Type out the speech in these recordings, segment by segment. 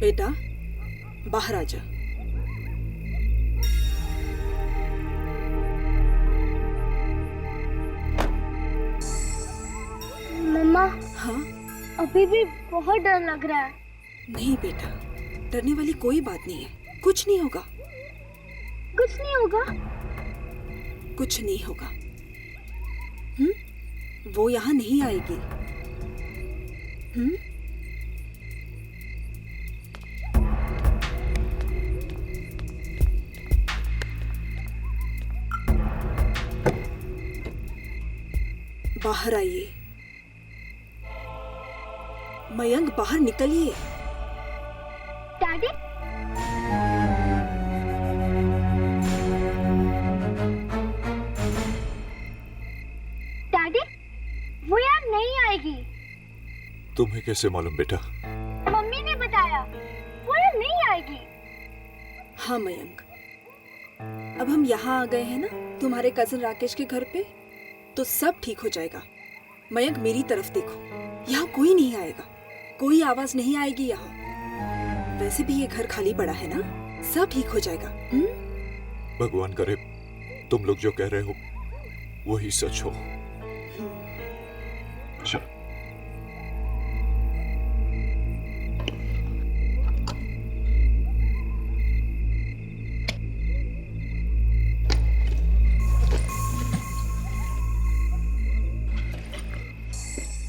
बेटा बाहर आ जा। मम्मा, हाँ? अभी भी बहुत डर लग रहा है। नहीं बेटा, डरने वाली कोई बात नहीं है, कुछ नहीं होगा। कुछ नहीं होगा? कुछ नहीं होगा। वो यहाँ नहीं आएगी। बाहर आइए। मयंक बाहर निकलिए। डैडी, डैडी, वो यार नहीं आएगी। तुम्हें कैसे मालूम बेटा? मम्मी ने बताया, वो यार नहीं आएगी। हाँ मयंक, अब हम यहाँ आ गए हैं ना तुम्हारे कजिन राकेश के घर पे, तो सब ठीक हो जाएगा। मयंक मेरी तरफ देखो, यहाँ कोई नहीं आएगा, कोई आवाज नहीं आएगी यहाँ। वैसे भी ये घर खाली पड़ा है ना, सब ठीक हो जाएगा। भगवान करे तुम लोग जो कह रहे हो वही सच हो। चल।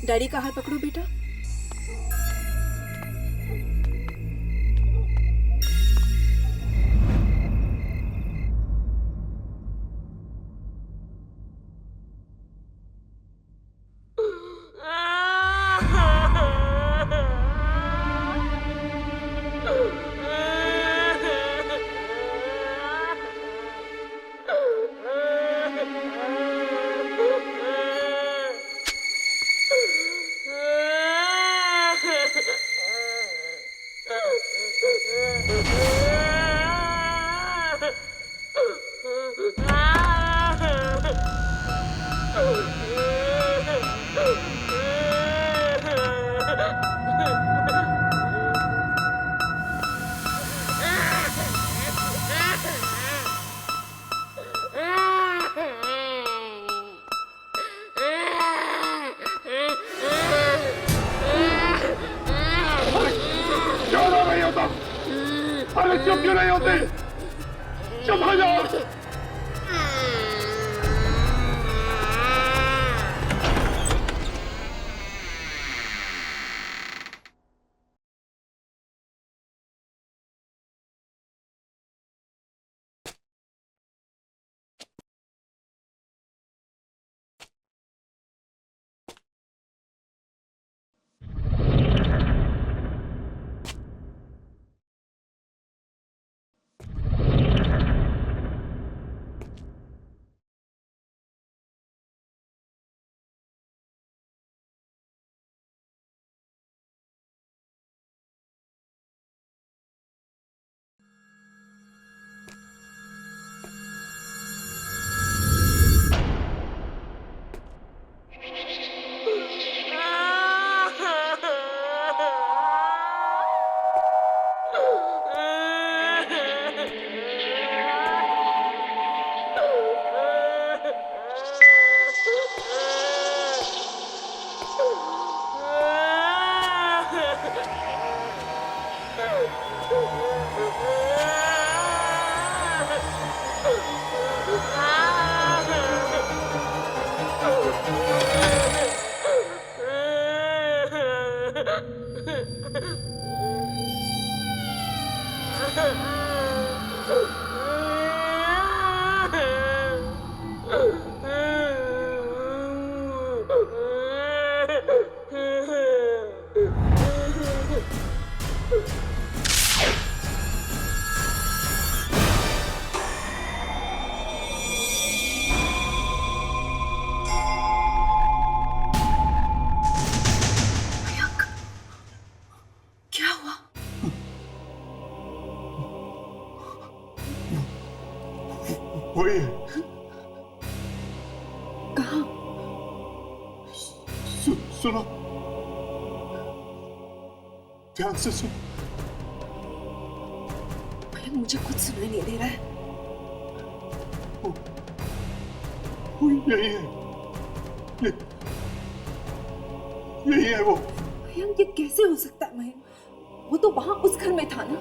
डैडी का हाथ पकड़ो बेटा। अरे चुप क्यों नहीं होते? चुप हो जाओ। क्या हुआ? वही कहाँ? सुनो, ध्यान से सुन। मुझे कुछ सुनाई नहीं दे रहा है। वो यही है, यही है वो। मयंक, ये कैसे हो सकता है मयंक? वो तो वहां उस घर में था ना।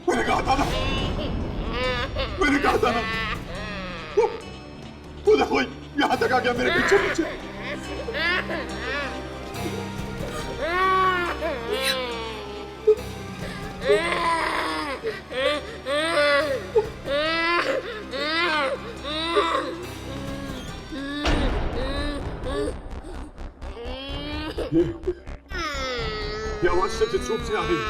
मैंने कहा था ना, मैंने कहा था ना। वो देखो यहाँ तक आ गया मेरे पीछे पीछे। ये आवाज सचित रूप से आ रही है।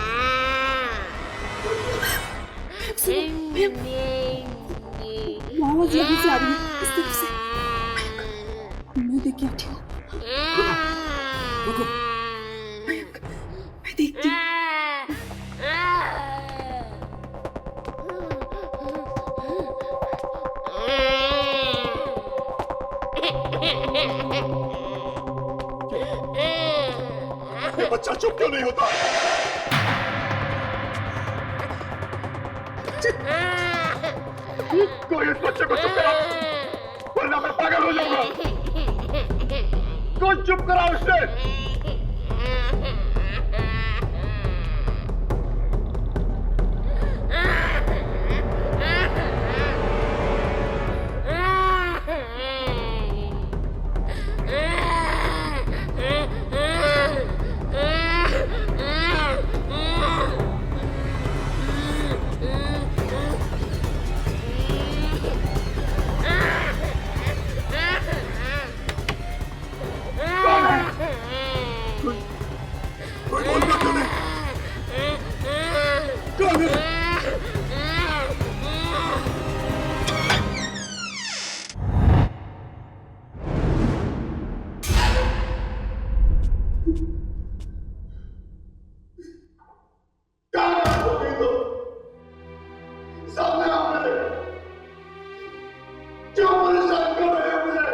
आवाज यहीं से आ रही है, इस तरफ से। मैं देख के आती हूँ। रुको, मयंक, मैं देखती हूँ। ये बच्चा चुप क्यों नहीं होता? कोई इस बच्चे को चुप कराओ, वरना मैं पागल हो जाऊंगा। कोई चुप कराओ इसे। कोई बोलता क्यों नहीं? कौन है? सामने आओ मेरे। क्यों परेशान कर रहे हो मुझे?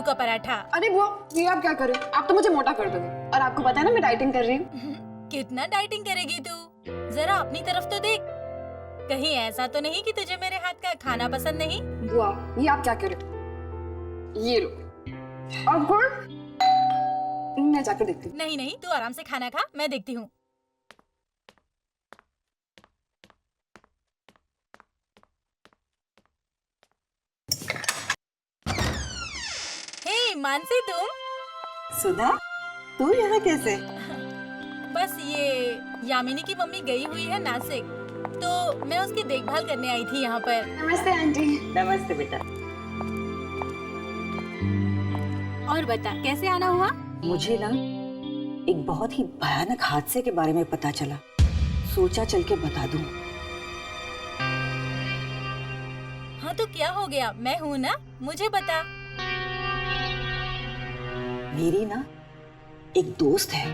का पराठा। अरे बुआ, ये आप क्या कर रहे हो? आप तो मुझे मोटा कर दोगे। और आपको पता है ना मैं डाइटिंग कर रही हूँ। कितना डाइटिंग करेगी तू? जरा अपनी तरफ तो देख। कहीं ऐसा तो नहीं कि तुझे मेरे हाथ का खाना पसंद नहीं? बुआ, ये आप क्या कर रहे हो? ये लो। अब गुड़, मैं जाकर देखती हूँ। नहीं नहीं, तू आराम से खाना खा, मैं देखती हूँ। हे मानसी, तुम? सुधा, तू यहाँ कैसे? बस ये यामिनी की मम्मी गई हुई है नासिक, तो मैं उसकी देखभाल करने आई थी यहाँ पर। नमस्ते आंटी। नमस्ते बेटा। और बता, कैसे आना हुआ? मुझे ना एक बहुत ही भयानक हादसे के बारे में पता चला, सोचा चल के बता दूं। हाँ तो क्या हो गया? मैं हूँ ना, मुझे बता। मेरी ना एक दोस्त है,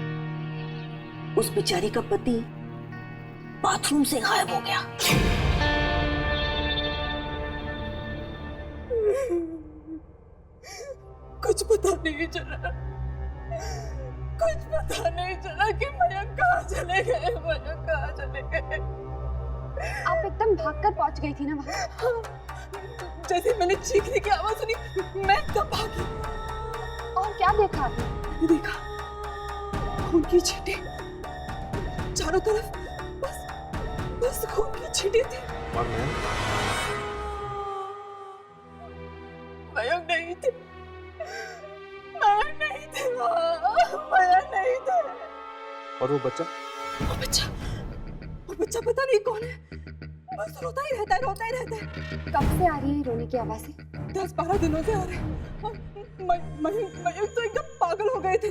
उस बेचारी का पति बाथरूम से गायब हो गया। कुछ पता नहीं चला, कुछ पता नहीं चला कि मयंक कहाँ चले गए, मयंक कहाँ चले गए। आप एकदम भागकर पहुंच गई थी ना वहाँ। जैसे मैंने चीखने की आवाज सुनी, मैं तब भागी। और क्या देखा आपने? मैंने देखा खून की छींटे चारों तरफ, बस खून की छींटे थी। और मैं मयंक नहीं थे, मयंक नहीं थे वहाँ, मयंक नहीं थे। और वो बच्चा वो बच्चा पता नहीं कौन है, बस रोता ही रहता है, रोता ही रहता है। कब से आ रही है रोने की आवाज़ें? 10-12 दिनों से आ रहे हैं। मयंक तो एकदम पागल हो गए थे।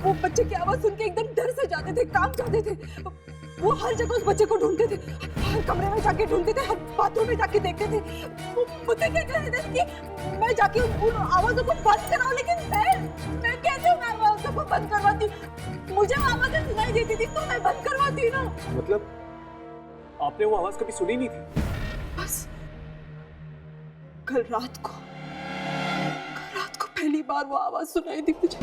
वो बच्चे की आवाज सुन के एकदम डर से जाते थे, कांप जाते थे। वो हर जगह उस बच्चे को ढूंढते थे, हर कमरे में जाके ढूंढते थे, हर बाथरूम में जाके देखते थे। वो मुझे क्या कह रहे थे कि मैं जाके उन आवाजों को बंद कराऊं, लेकिन मैं कैसे उन आवाजों को बंद करवाती? मुझे वो आवाजें सुनाई देती थी तो मैं बंद करवाती ना। मतलब आपने वो आवाज कभी सुनी नहीं थी? बस कल रात को पहली बार वो आवाज सुनाई दी मुझे।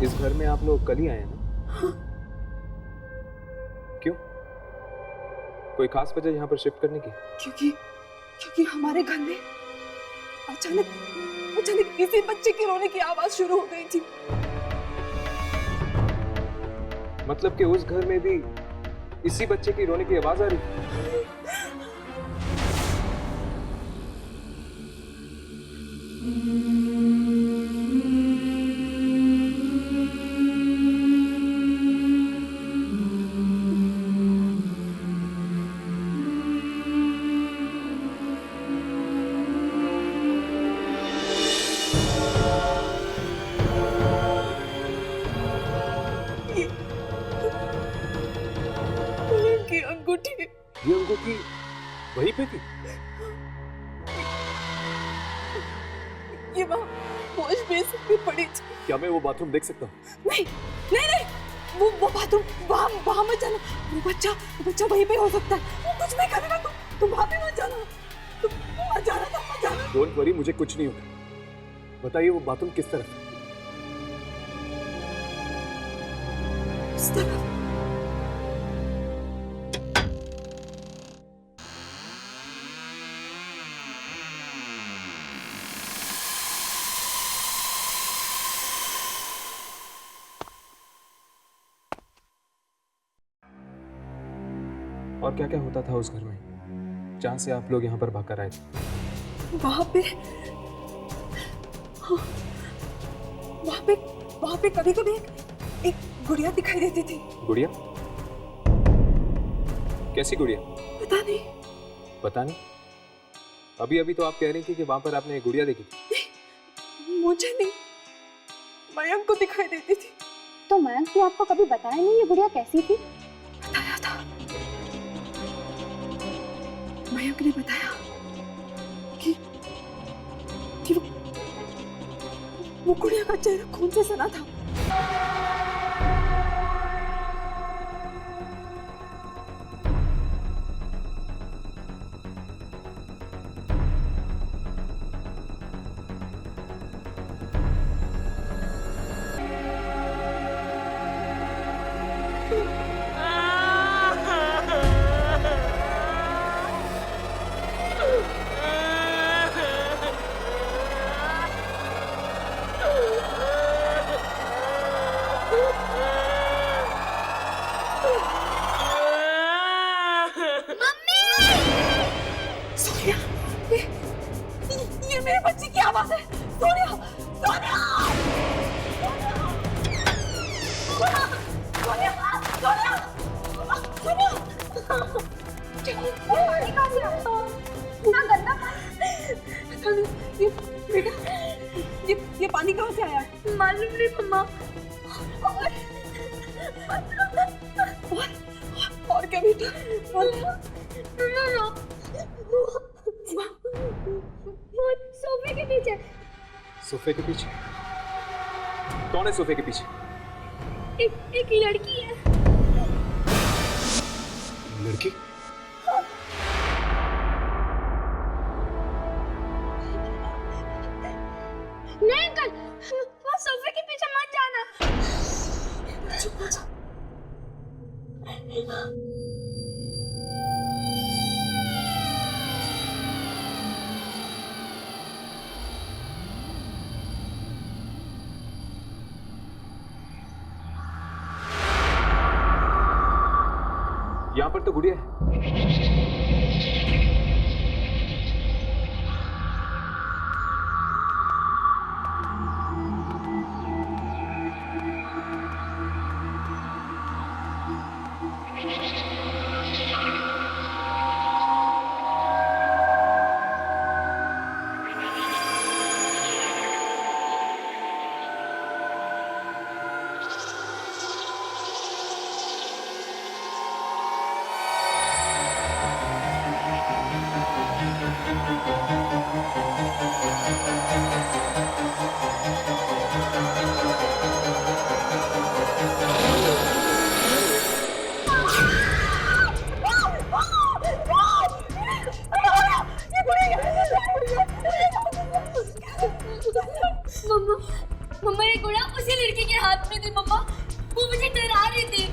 इस घर में आप लोग कल ही आए हैं ना? हाँ। क्यों? कोई खास वजह यहाँ पर शिफ्ट करने की? क्योंकि हमारे घर में अचानक किसी बच्चे की रोने की आवाज शुरू हो गई थी। मतलब कि उस घर में भी इसी बच्चे की रोने की आवाज आ रही थी? की अंगूठी ये अंगूठी वहीं पे थी? ये वहाँ वॉश बेसिन में पड़ी थी। क्या मैं वो बाथरूम देख सकता हूँ? नहीं नहीं नहीं, वो बाथरूम वहाँ मत जाना। वो बच्चा वहीं पे हो सकता है, वो कुछ नहीं करेगा। तुम वहाँ पे मत जाना, तुम मत जाना। डोंट वरी, मुझे कुछ नहीं होगा। बताइए वो बाथरूम किस तरफ है? इस तरफ। और क्या क्या होता था उस घर में जहाँ से आप लोग यहाँ पर भागकर आए थे? वहाँ पे कभी कभी एक गुड़िया दिखाई देती थी। गुड़िया? कैसी गुड़िया? पता नहीं। अभी तो आप कह रही थी कि वहां पर आपने एक गुड़िया देखी थी। मुझे नहीं, मयंक को दिखाई देती थी। तो मयंक ने आपको कभी बताया नहीं ये गुड़िया कैसी थी? बताया था, मयंक ने बताया कि वो गुड़िया का चेहरा खून से सना था। और क्या बेटा? सोफे के पीछे। सोफे के पीछे? कौन है सोफे के पीछे? एक लड़की है। लड़की? नहीं अंकल, वो सोफे के पीछे मत जाना। यहाँ पर तो गुड़िया है। मम्मा ये गुड़ा उसी लड़की के हाथ में थी। मम्मा वो मुझे डरा रही थी।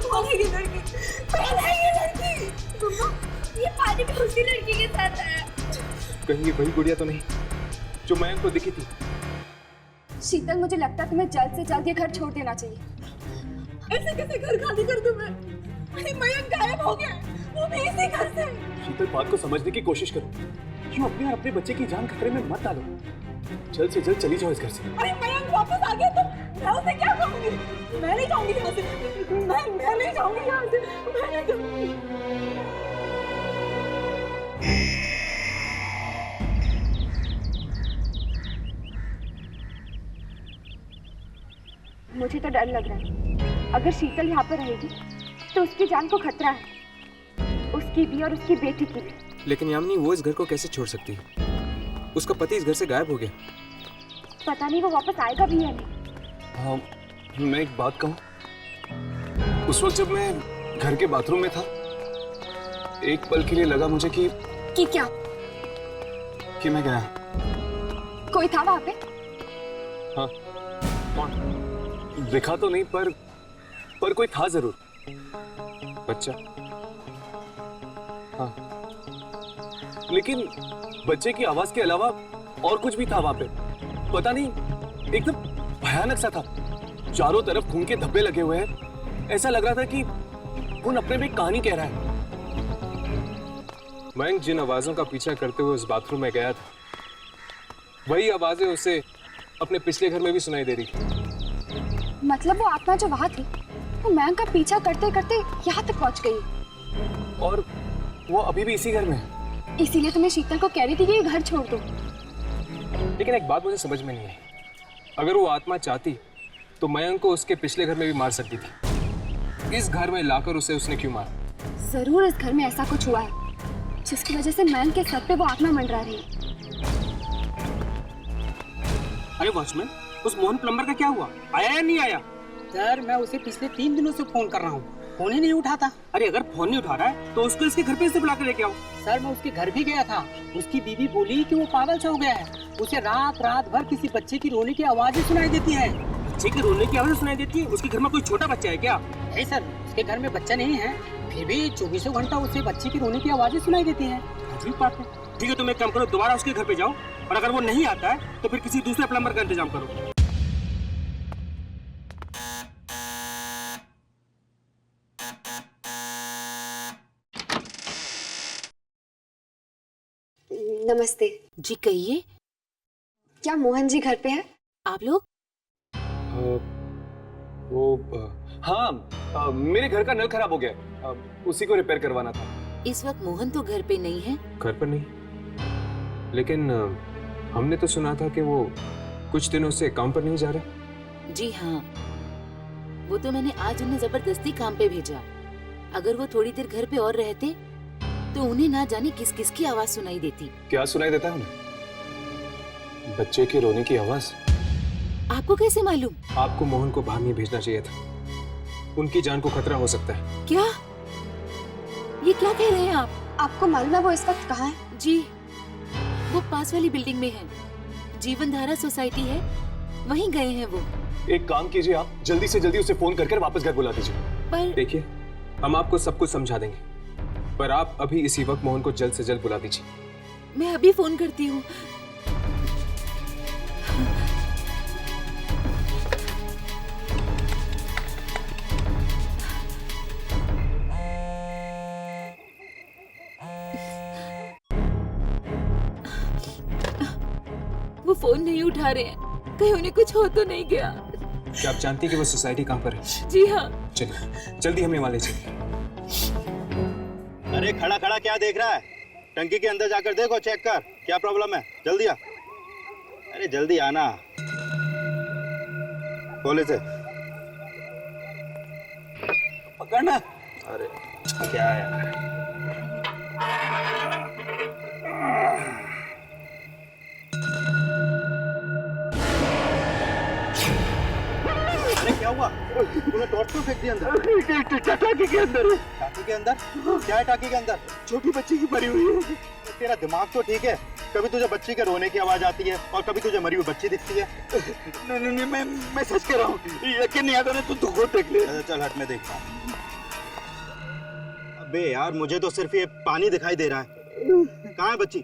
कौन है ये लड़की? कौन है ये लड़की? मम्मा ये पानी में उसी लड़की के साथ आया। कहीं ये वही गुड़िया तो नहीं जो मयंक को दिखी थी? शीतल, मुझे लगता है तुम्हें जल्द से जल्द ये घर छोड़ देना चाहिए। ऐसे कैसे घर खाली कर दूं मैं? अरे मयंक गायब हो गया, वो भी इसी घर से। शीतल, बात को समझने की कोशिश करो। क्यों अपने और अपने बच्चे की जान खतरे में मत डालो। जल्द से जल्द चली जाओ इस घर से। अरे मयंक वापस आ गया तो मैं उसे क्या कहूंगी? मैं नहीं जाऊंगी यहाँ से। मैं नहीं जाऊंगी यहाँ से। मैं नहीं जाऊंगी। मुझे तो डर लग रहा है। अगर शीतल यहाँ पर रहेगी तो उसकी जान को खतरा है, उसकी भी और उसकी बेटी की भी। लेकिन यामिनी, वो इस घर को कैसे छोड़ सकती है? उसका पति इस घर से गायब हो गया। पता नहीं वो वापस आएगा भी या नहीं। हाँ, मैं एक बात कहूँ। उस वक्त जब मैं घर के बाथरूम में था, एक पल के लिए लगा मुझे कि क्या? कि मैं गया। कोई था वहाँ पे? हाँ। कौन? दिखा तो नहीं, पर कोई था जरूर। बच्चा? हाँ, लेकिन बच्चे की आवाज के अलावा और कुछ भी था वहां पे। पता नहीं, एकदम भयानक सा था। चारों तरफ खून के धब्बे लगे हुए हैं। ऐसा लग रहा था कि खून अपने में एक कहानी कह रहा है। मयंक जिन आवाजों का पीछा करते हुए उस बाथरूम में गया था, वही आवाजें उसे अपने पिछले घर में भी सुनाई दे रही थी। मतलब वो आत्मा जो वहाँ थी, वो मयंक का पीछा करते करते यहाँ तक पहुँच गई। और वो अभी भी इसी घर में है। इसीलिए तुम्हें शीतल को कह रही थी कि ये घर छोड़ दो। लेकिन एक बात मुझे समझ में नहीं आई। अगर वो आत्मा चाहती तो मयंक को उसके पिछले घर में भी मार सकती थी। इस घर में लाकर उसे उसने क्यों मारा? जरूर इस घर में ऐसा कुछ हुआ है जिसकी वजह से मयंक के सर पे वो आत्मा मंडरा रही है। अरे वॉचमैन, उस मोहन प्लम्बर का क्या हुआ? आया या नहीं आया? सर, मैं उसे पिछले 3 दिनों से फोन कर रहा हूँ, फोन ही नहीं उठाता। अरे अगर फोन नहीं उठा रहा है तो उसको इसके घर पे से बुला के लेके आओ। सर, मैं उसके घर भी गया था। उसकी बीवी बोली कि वो पागल सा हो गया है। उसे रात रात भर किसी बच्चे की रोने की आवाजें सुनाई देती है। बच्चे की रोने की आवाजें सुनाई देती है? उसके घर में कोई छोटा बच्चा है क्या? नहीं सर, उसके घर में बच्चा नहीं है, फिर भी 24 घंटा उसे बच्चे की रोने की आवाजें सुनाई देती है। अजीब बात है। ठीक है, तुम एक काम करो, दोबारा उसके घर पे जाओ, और अगर वो नहीं आता है तो फिर किसी दूसरे प्लम्बर का इंतजाम करो। नमस्ते जी, कहिए। क्या मोहन जी घर पे है? आप लोग? हाँ, मेरे घर का नल खराब हो गया, उसी को रिपेयर करवाना था। इस वक्त मोहन तो घर पे नहीं है। घर पर नहीं, लेकिन हमने तो सुना था कि वो कुछ दिनों से काम पर नहीं जा रहे। जी हाँ, वो तो मैंने आज उन्हें जबरदस्ती काम पे भेजा। अगर वो थोड़ी देर घर पे और रहते तो उन्हें ना जाने किस किस की आवाज सुनाई देती। क्या सुनाई देता है उन्हें? बच्चे के रोने की आवाज। आपको कैसे मालूम? आपको मोहन को बाहर नहीं भेजना चाहिए था, उनकी जान को खतरा हो सकता है। क्या? ये क्या कह रहे हैं आप? आपको मालूम है वो इस वक्त कहाँ है? जी, वो पास वाली बिल्डिंग में है, जीवन धारा सोसाइटी है, वहीं गए हैं वो। एक काम कीजिए, आप जल्दी से जल्दी उसे फोन करके वापस घर बुला दीजिए। पर देखिए, हम आपको सब कुछ समझा देंगे, पर आप अभी इसी वक्त मोहन को जल्द से जल्द बुला दीजिए। मैं अभी फोन करती हूँ। वो फोन नहीं उठा रहे हैं, कहीं उन्हें कुछ हो तो नहीं गया। क्या आप जानती हैं कि वो सोसाइटी कहाँ पर है? जी हाँ। चलिए जल्दी हमें वहाँ ले चलिए। अरे खड़ा खड़ा क्या देख रहा है? टंकी के अंदर जाकर देखो, चेक कर क्या प्रॉब्लम है। जल्दी आ, अरे जल्दी आना। खोले से पकड़ना। अरे क्या है? अरे क्या हुआ? तूने टॉर्च क्यों फेंक दिया अंदर? टाकी के अंदर। टाकी के अंदर? क्या है टाकी के अंदर? छोटी बच्ची की मरी हुई है। तेरा दिमाग तो ठीक है? कभी तुझे बच्ची के रोने की आवाज आती है और कभी तुझे मरी हुई बच्ची दिखती है। नहीं, मैं सच कह रहा हूँ, यकीन नहीं आता ना, तू खुद देख ले। चल हट, मैं देखता हूँ। अबे यार, मुझे तो सिर्फ ये पानी दिखाई दे रहा है। कहाँ है बच्ची?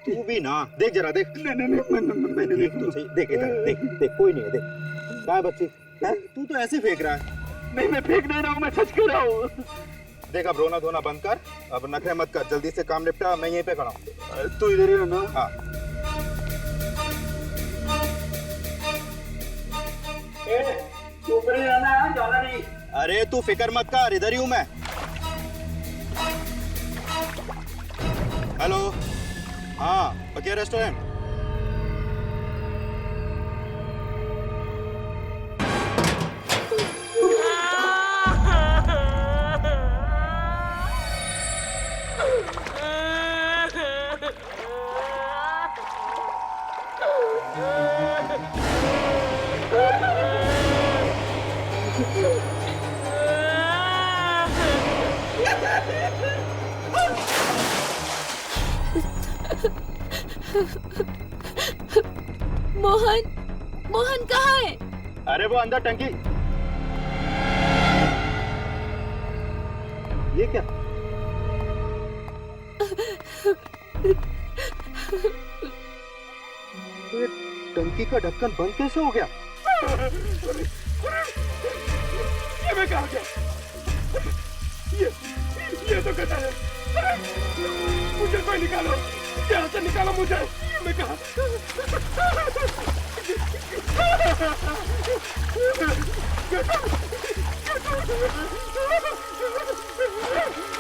तू भी ना देख, जरा देख। मैंने देख तो सही, देख इधर, देख कोई नहीं है, देख। कहाँ है बच्ची? तू तो ऐसे फेंक रहा है। नहीं, मैं फेंक नहीं रहा हूँ, मैं सच कह रहा हूँ। देख, अब रोना धोना बंद कर, अब नखरे मत कर, जल्दी से काम निपटा। मैं यहीं पे खड़ा हूँ, तू इधर ही रहना। हाँ। तू ऊपर ही रहना है, जाना नहीं। अरे तू फिक्र मत कर, इधर ही हूँ मैं। हेलो, हाँ बकिया रेस्टोरेंट। मोहन कहाँ है? अरे वो अंदर टंकी। ये क्या? ये टंकी का ढक्कन बंद कैसे हो गया? ये मैं कहाँ गया? ये तो गधा है। मुझे कोई निकालो, यहाँ से निकालो मुझे। मैं कहाँ?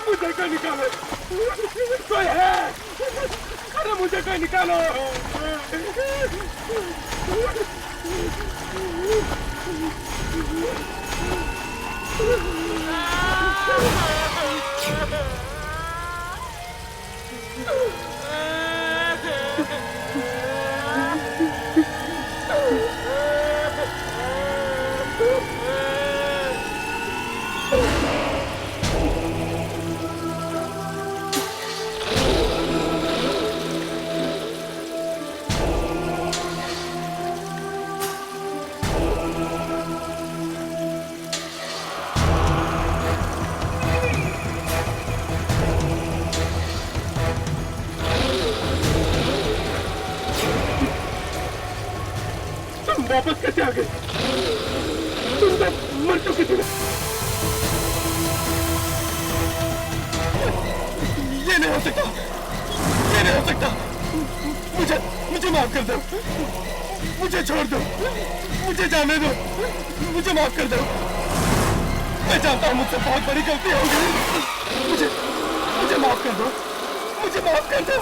मुझे कोई निकालो, कोई है? अरे मुझे कोई निकालो। वापस कैसे आ गए? तुम तो मर चुके थे। ये नहीं हो सकता, ये नहीं हो सकता। मुझे माफ कर दो, मुझे छोड़ दो, मुझे जाने दो, मुझे माफ कर दो। मैं जानता हूँ मुझसे बहुत बड़ी गलती हो गई। मुझे माफ कर दो, मुझे माफ कर दो।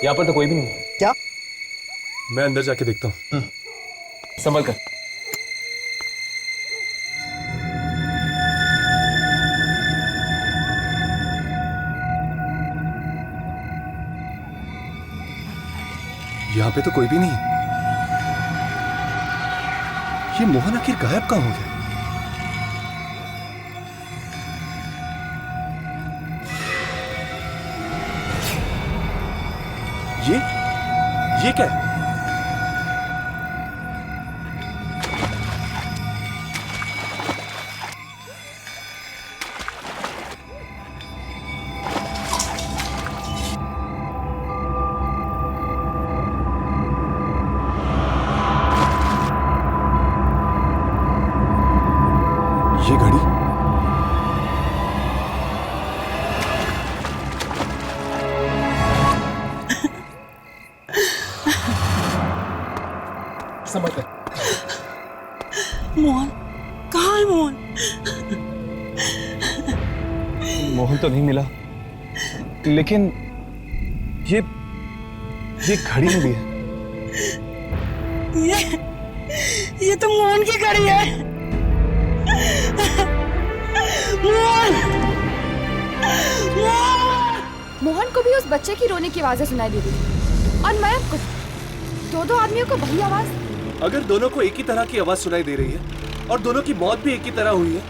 यहाँ पर तो कोई भी नहीं है। क्या? मैं अंदर जाके देखता हूँ। संभल कर। यहाँ पे तो कोई भी नहीं। ये मोहन आखिर गायब कहाँ हो गया? ये क्या है? ये घड़ी संभल कर। मोहन कहाँ है मोहन? मोहन तो नहीं मिला, लेकिन ये घड़ी में भी है। ये तो मोहन की घड़ी है। मोहन को भी उस बच्चे की रोने की आवाजें सुनाई दे रही थी और मयंक को। दो आदमियों को वही आवाज। अगर दोनों को एक ही तरह की आवाज सुनाई दे रही है और दोनों की मौत भी एक ही तरह हुई है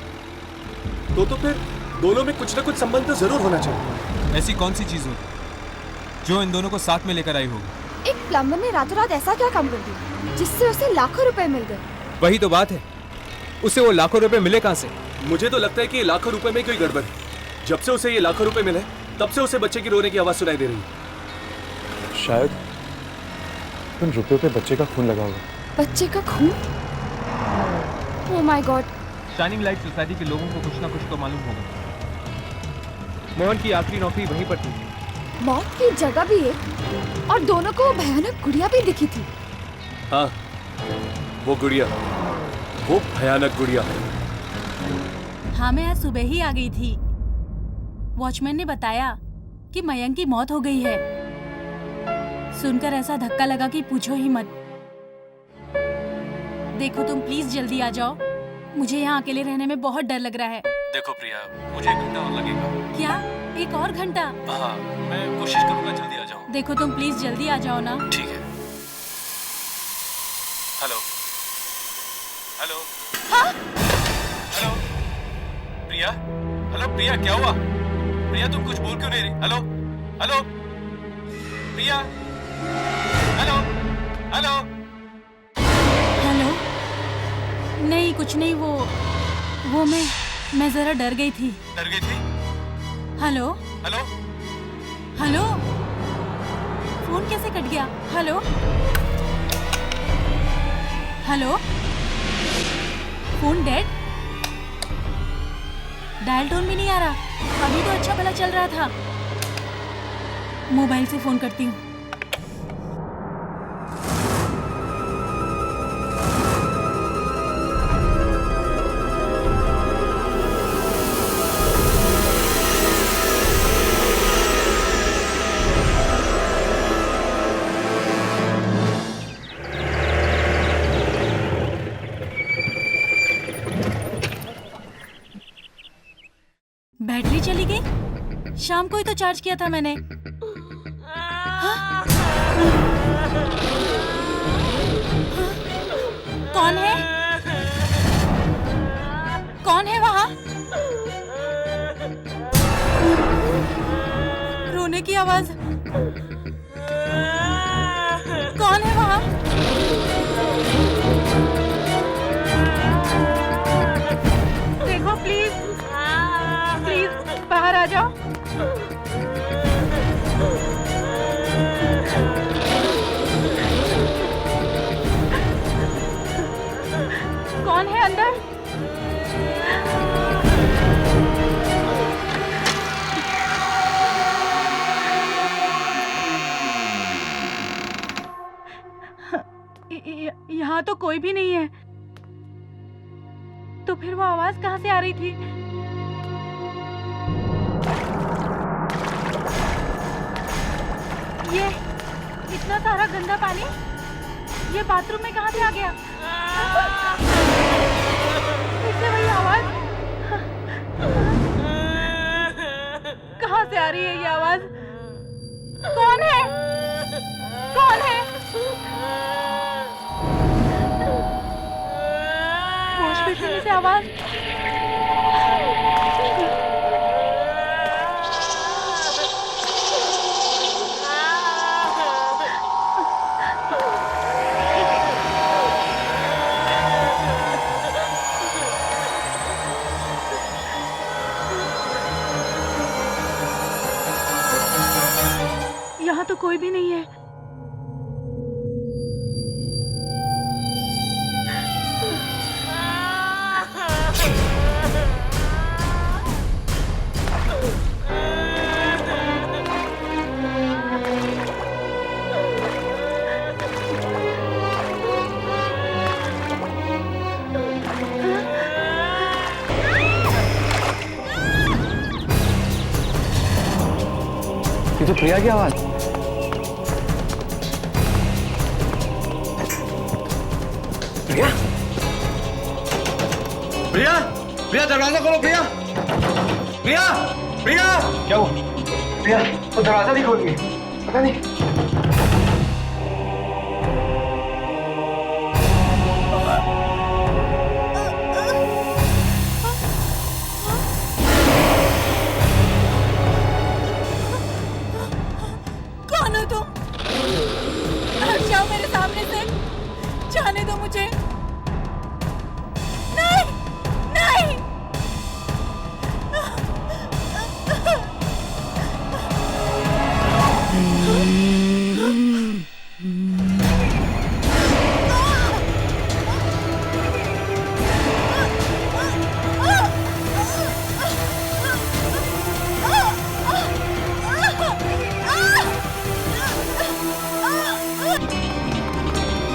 तो फिर दोनों में कुछ ना कुछ संबंध तो जरूर होना चाहिए। ऐसी कौन सी चीज होगी जो इन दोनों को साथ में लेकर आई होगी? एक प्लम्बर ने रातों रात ऐसा क्या काम कर दिया जिससे उसे लाखों रुपए मिल गए? वही तो बात है, उसे वो लाखों रुपए मिले कहाँ से? मुझे तो लगता है कि लाखों रुपए में कोई गड़बड़ है। जब से उसे ये लाखों रुपए मिले तब से उसे बच्चे की रोने की आवाज सुनाई दे रही है। शायद उन रुपयों पे बच्चे का खून लगा होगा। बच्चे का खून? Oh my God. Shining light society के लोगों को कुछ ना कुछ तो मालूम होगा। मोहन की आखिरी नौकरी वहीं पर थी। मौत की जगह भी है और दोनों को भयानक गुड़िया भी दिखी थी। हाँ, वो गुड़िया, वो भयानक गुड़िया। हाँ, मैं आज सुबह ही आ गई थी। वॉचमैन ने बताया कि मयंक की मौत हो गई है। सुनकर ऐसा धक्का लगा कि पूछो ही मत। देखो तुम प्लीज जल्दी आ जाओ, मुझे यहाँ अकेले रहने में बहुत डर लग रहा है। देखो प्रिया, मुझे 1 घंटा और लगेगा। क्या 1 और घंटा? हाँ, मैं कोशिश करूंगा जल्दी आ जाऊं। देखो तुम प्लीज जल्दी आ जाओ ना। ठीक है। हेलो हेलो हाँ? हेलो प्रिया, हेलो प्रिया, क्या हुआ? प्रिया तुम कुछ बोल क्यों नहीं रही? हेलो हेलो प्रिया, हेलो हेलो हेलो। नहीं कुछ नहीं, वो मैं जरा डर गई थी। डर गई थी? Hello hello hello. फोन कैसे कट गया? Hello hello. Phone dead? Dial tone भी नहीं आ रहा। अभी तो अच्छा भला चल रहा था। मोबाइल से फोन करती हूँ। बैटरी चली गई? शाम को ही तो चार्ज किया था मैंने। हाँ? कौन है? कौन है वहाँ? रोने की आवाज। कौन है वहाँ? देखो प्लीज, प्लीज बाहर आ जाओ। कौन है अंदर? यहाँ तो कोई भी नहीं है। तो फिर वो आवाज कहाँ से आ रही थी? ये इतना सारा गंदा पानी ये बाथरूम में कहाँ से आ गया? फिर से वही आवाज। कहाँ से आ रही है ये आवाज? कौन है? कौन है? वॉश बेसिन में से आवाज। यहाँ तो कोई भी नहीं है। ये तो प्रिया की आवाज। प्रिया, प्रिया, प्रिया दरवाजा खोलो। प्रिया, प्रिया, प्रिया। क्या हुआ? प्रिया वो दरवाजा नहीं खोल रही, पता नहीं। कौन हो तुम? हट जाओ मेरे सामने से। जाने दो मुझे। नहीं, नहीं।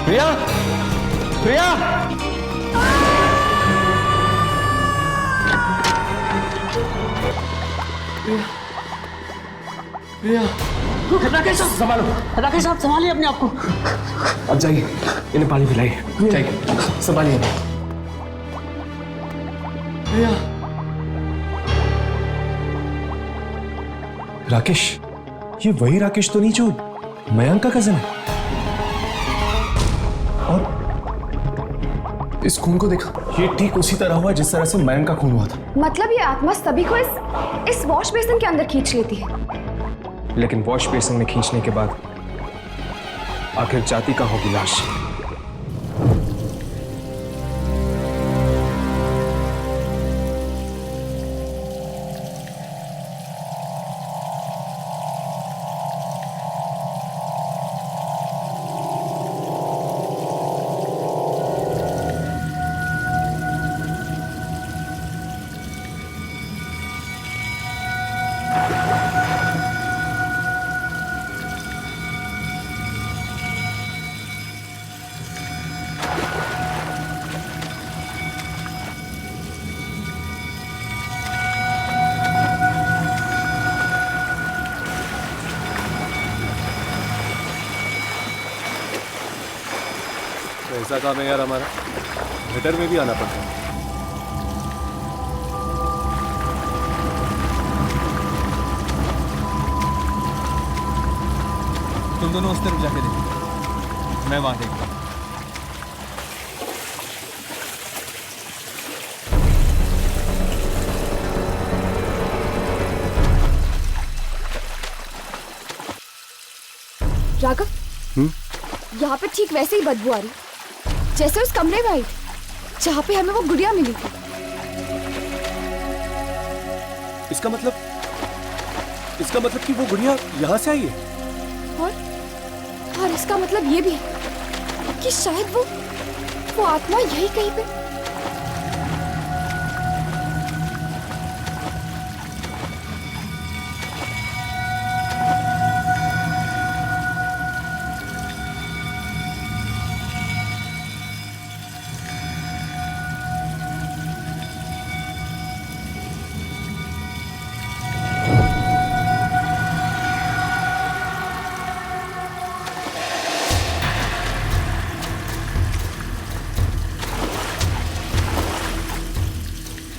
प्रिया, प्रिया। प्रिया, राकेश साहब संभालो। राकेश साहब संभालिए अपने आप को। अब जाइए, इन्हें पानी पिलाइए। जाइए, संभालिए। प्रिया। राकेश, ये वही राकेश तो नहीं जो मयंक का कजिन है? और इस खून को देखा, ये ठीक उसी तरह हुआ जिस तरह से मयंक का खून हुआ था। मतलब ये आत्मा सभी को इस वॉश बेसिन के अंदर खींच लेती है। लेकिन वॉश बेसिन में खींचने के बाद आखिर जाती कहाँ होगी लाश? ऐसा काम है यार हमारा, थिएटर में भी आना पड़ता है। तुम दोनों उस तरफ जाके देखो, मैं वहां देखता हूं। राघव, यहाँ पे ठीक वैसे ही बदबू आ रही जैसे उस कमरे में आई थी जहाँ पे हमें वो गुड़िया मिली थी। इसका मतलब कि वो गुड़िया यहाँ से आई है। और इसका मतलब ये भी है कि शायद वो आत्मा यही कहीं पे।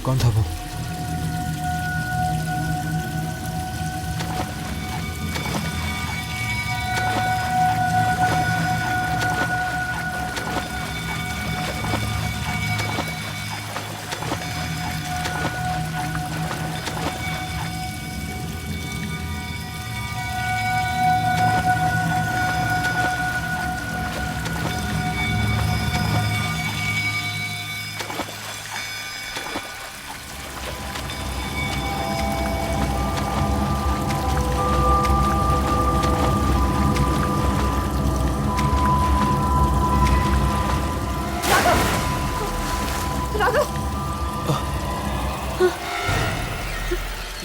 कौन था वो?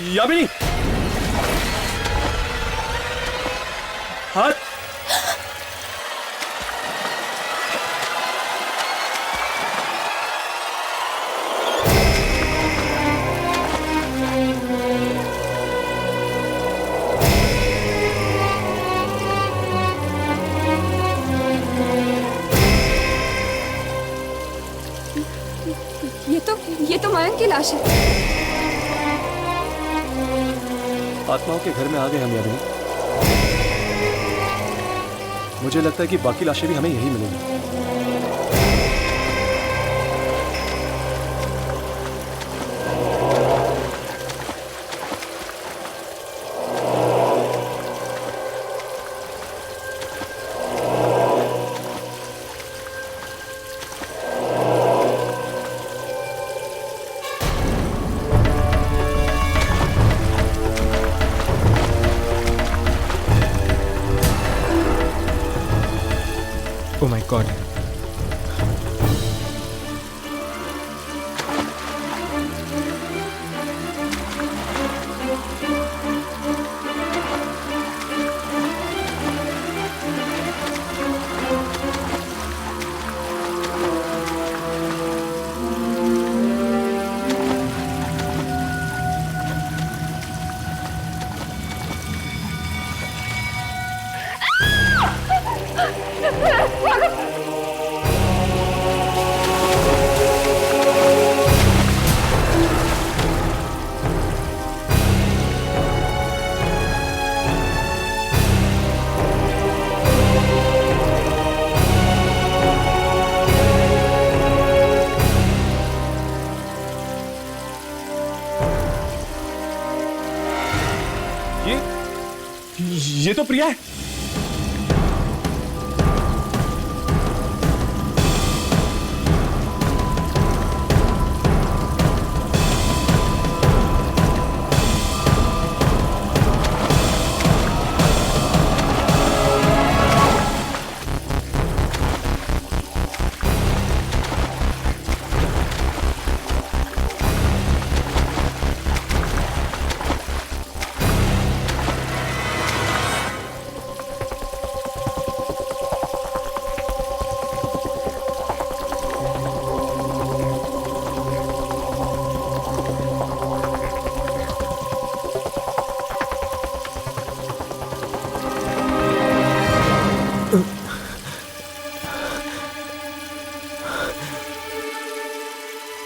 यामिनी, हाथ। ये तो मयंक की लाश है। आत्माओं के घर में आ गए हम यामिनी। मुझे लगता है कि बाकी लाशें भी हमें यहीं मिलेंगी। Oh my God. ये तो प्रिया है।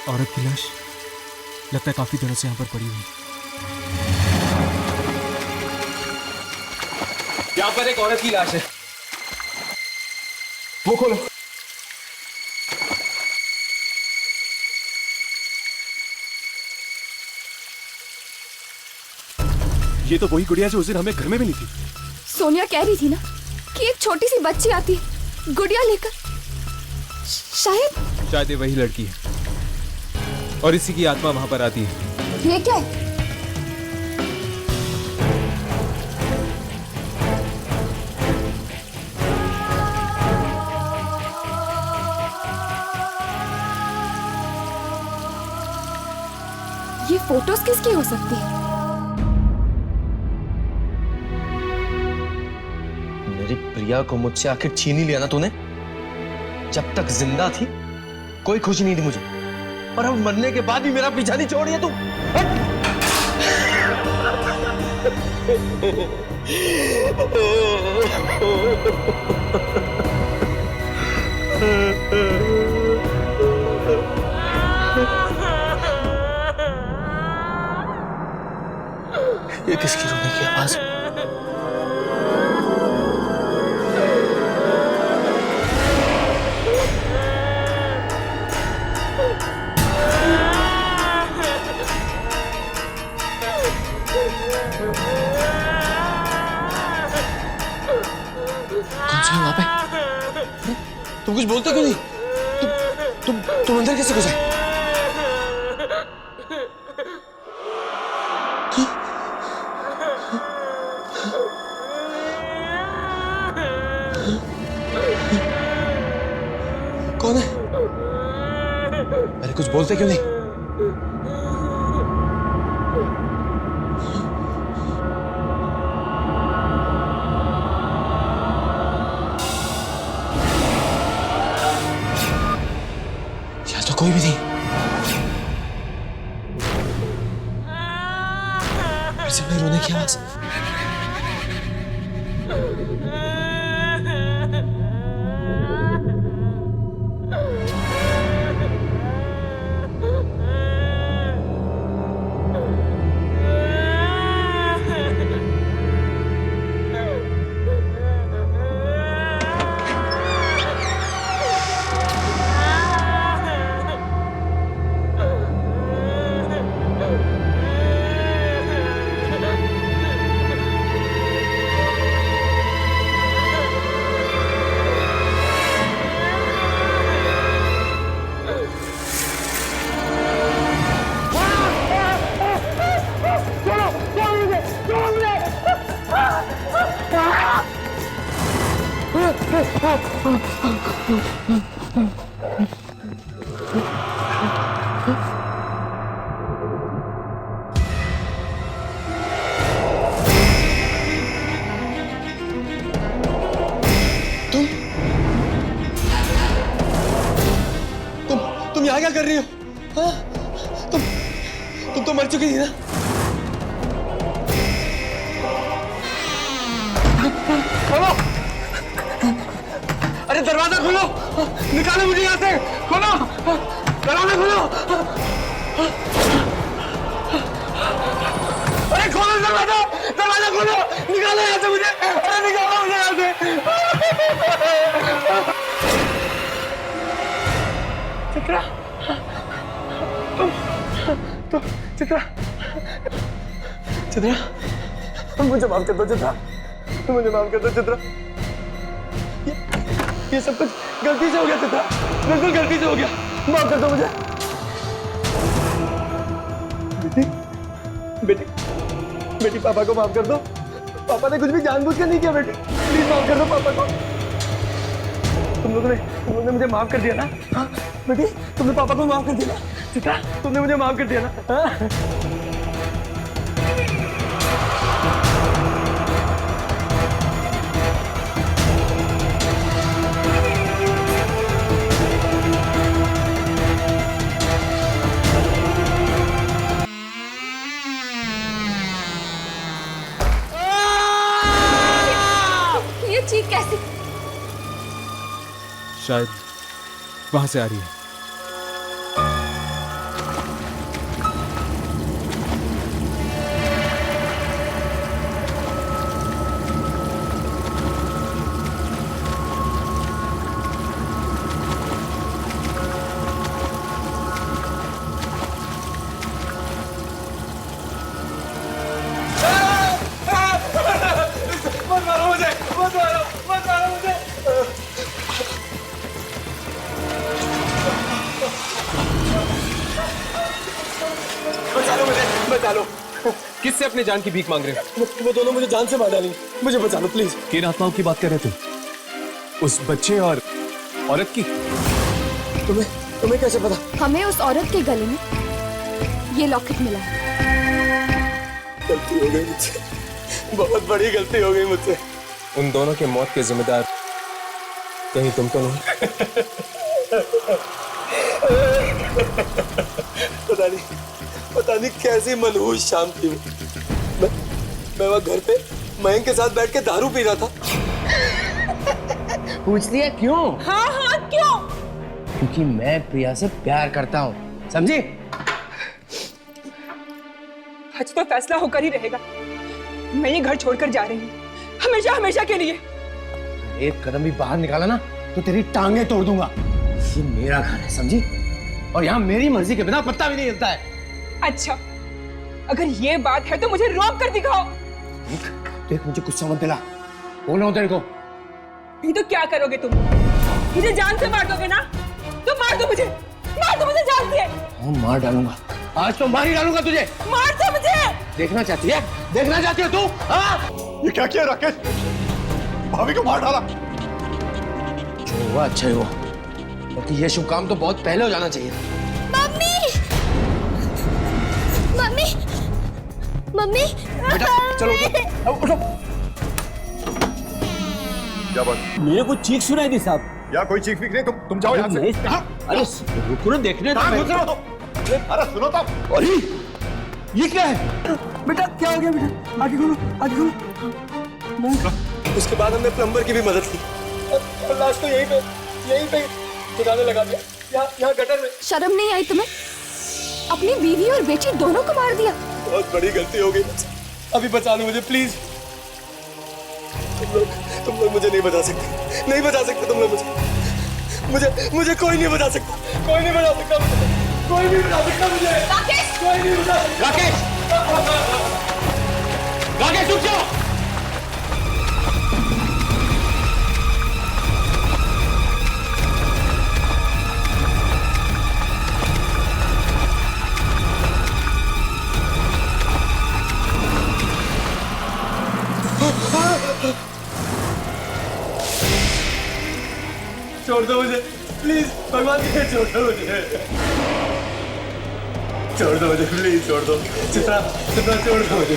औरत की लाश लगता है काफी दिनों से यहाँ पर पड़ी हुई। यहाँ पर एक औरत की लाश है। वो खोलो। ये तो वही गुड़िया जो उस दिन हमें घर में मिली थी। सोनिया कह रही थी ना कि एक छोटी सी बच्ची आती गुड़िया लेकर शायद ये वही लड़की है और इसी की आत्मा वहां पर आती है। ये क्या है? ये फोटोज किसकी हो सकती है? मेरी प्रिया को मुझसे आखिर छीन ही लिया ना तूने। जब तक जिंदा थी कोई खुशी नहीं थी मुझे, पर अब मरने के बाद भी मेरा पीछा नहीं छोड़ दिया तू। ये किसकी रोने की आवाज है? वहां पे तुम कुछ बोलते क्यों नहीं? तुम अंदर कैसे घुसे? कौन है? अरे कुछ बोलते क्यों नहीं? कोई भी नहीं। फिर से वही रोने की आवाज। तुम यहाँ क्या कर रही हो? हाँ? तुम तो मर चुकी थी ना? खोलो! अरे दरवाजा खोलो! निकालो मुझे यहाँ से! खोलो! दरवाजा खोलो! अरे खोलो दरवाजा! दरवाजा खोलो! निकालो यहाँ से मुझे! अरे निकालो मुझे यहाँ से! चित्रा, चित्रा, चित्रा, मुझे माफ कर दो चित्रा, मुझे माफ कर दो चित्रा। ये सब कुछ गलती से हो गया चित्रा, बिल्कुल गलती से हो गया, माफ कर दो मुझे। बेटी, बेटी, बेटी पापा को माफ कर दो। पापा ने कुछ भी जानबूझकर नहीं किया बेटी, प्लीज माफ कर दो पापा को। तुम लोगों ने मुझे माफ कर दिया ना? हाँ बेटी, तुमने पापा को माफ कर दिया ना? चित्रा, तुमने मुझे माफ कर दिया ना? हाँ? ये चीख कैसे? शायद वहां से आ रही है। किससे अपनी जान की भीख मांग रहे हो? वो दोनों मुझे जान से मार डालेंगे, मुझे बचा लो प्लीज। किन आत्माओं की बात कर रहे तुम? उस बच्चे और औरत की? तुम्हें कैसे पता? हमें उस औरत के गले में ये लॉकेट मिला है। गलती हो गई मुझसे, बहुत बड़ी गलती हो गई मुझसे। उन दोनों के मौत के जिम्मेदार कहीं तुम तो नहीं? पता नहीं कैसी मनहूस शाम थी वो। मैं वहाँ घर पे मयंक के साथ बैठ के दारू पी रहा था। पूछती है क्यों? हाँ हाँ क्यों? क्योंकि मैं प्रिया से प्यार करता हूँ, समझी? आज तो फैसला होकर ही रहेगा। मैं ये घर छोड़कर जा रही हूँ, हमेशा हमेशा के लिए। एक कदम भी बाहर निकाला ना तो तेरी टांगे तोड़ दूंगा। ये मेरा घर है, समझी? और यहाँ मेरी मर्जी के बिना पत्ता भी नहीं हिलता है। अच्छा, अगर ये बात है तो मुझे रोक कर दिखाओ। देख, मुझे गुस्सा मत दिला। बोलो तेरे को। ये तो क्या करोगे तुम? मुझे जान से मार दोगे ना? तो मार दो मुझे जान से। हाँ, मार डालूंगा। आज तो मार ही डालूंगा तुझे। मार दो मुझे। देखना चाहती है? देखना चाहती हो तू? हाँ? ये क्या किया राकेश? भाभी को मार डाला। जो हुआ अच्छा ही हुआ, क्योंकि ये शुभ काम तो बहुत पहले हो जाना चाहिए। Mummy, mummy, mummy. बेटा चलो उठो। क्या बात? मेरे को चीख सुनाई दी साहब। या कोई चीख नहीं, तुम जाओ यहाँ से। अरे रुको ना, देखने दो। अरे सुनो तो। अरे ये क्या है? बेटा क्या हो गया? बेटा आगे खोलो, आगे खोलो। उसके बाद हमने प्लम्बर की भी मदद की और लाश को यहीं पे खुदाने लगा दिया, यहाँ गटर में। शर्म नहीं आई तुम्हें? अपनी बीवी और बेटी दोनों को मार दिया। बहुत बड़ी गलती हो गई मुझसे। अभी बचा लो मुझे प्लीज। तुम लोग मुझे नहीं बचा सकते तुम लोग मुझे कोई नहीं बचा सकता, कोई नहीं बचा सकता मुझे। राकेश! कोई नहीं बचा सकता। राकेश रुक जाओ। छोड़ दो मुझे प्लीज, भगवान के लिए छोड़ दो मुझे प्लीज, छोड़ दो चित्रा, छोड़ दो मुझे।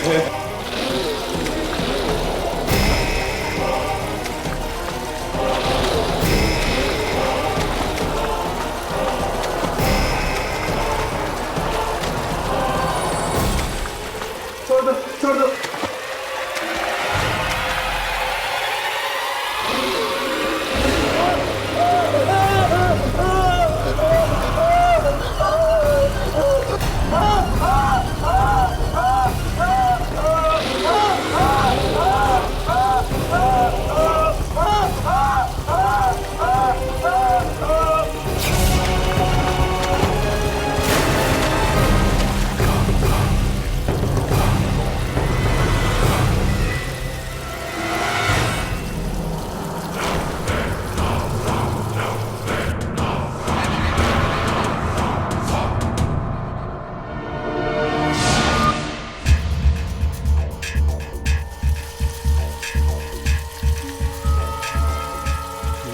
छोड़ दो।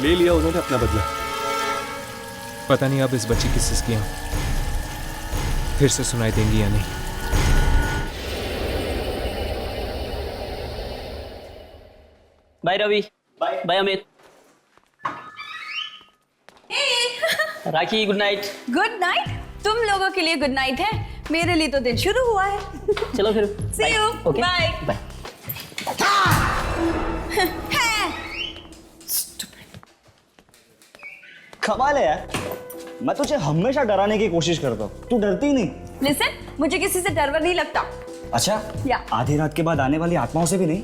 ले लिया उन्होंने अपना बदला। पता नहीं अब इस बच्ची की सिसकियां फिर से सुनाई देंगी या नहीं। Bye Ravi, bye Amit. Rakhi good night. Good night? तुम लोगों के लिए गुड नाइट है, मेरे लिए तो दिन शुरू हुआ है। चलो फिर See you. Okay bye. Bye. कमाल है यार, मैं तुझे हमेशा डराने की कोशिश करता हूँ, तू डरती ही नहीं। लिसन, मुझे किसी से डर वर नहीं लगता। अच्छा, या आधी रात के बाद आने वाली आत्माओं से भी नहीं?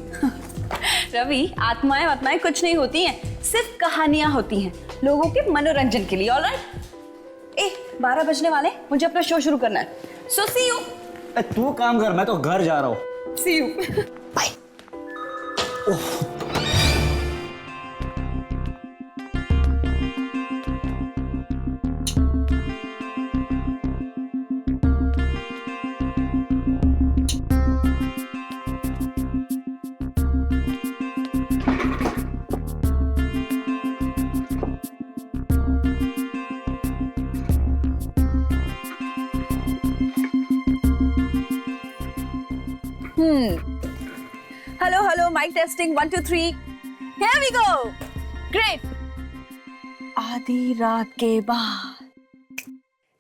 रवि, आत्माएं कुछ नहीं होती हैं, सिर्फ कहानियां होती हैं लोगों के मनोरंजन के लिए। ऑलराइट? 12 बजने वाले, मुझे अपना शो शुरू करना है। So see you. तू काम कर, मैं तो घर जा रहा हूँ। See you. Bye. Mike testing 1 2 3 here we go great. आधी रात के बाद,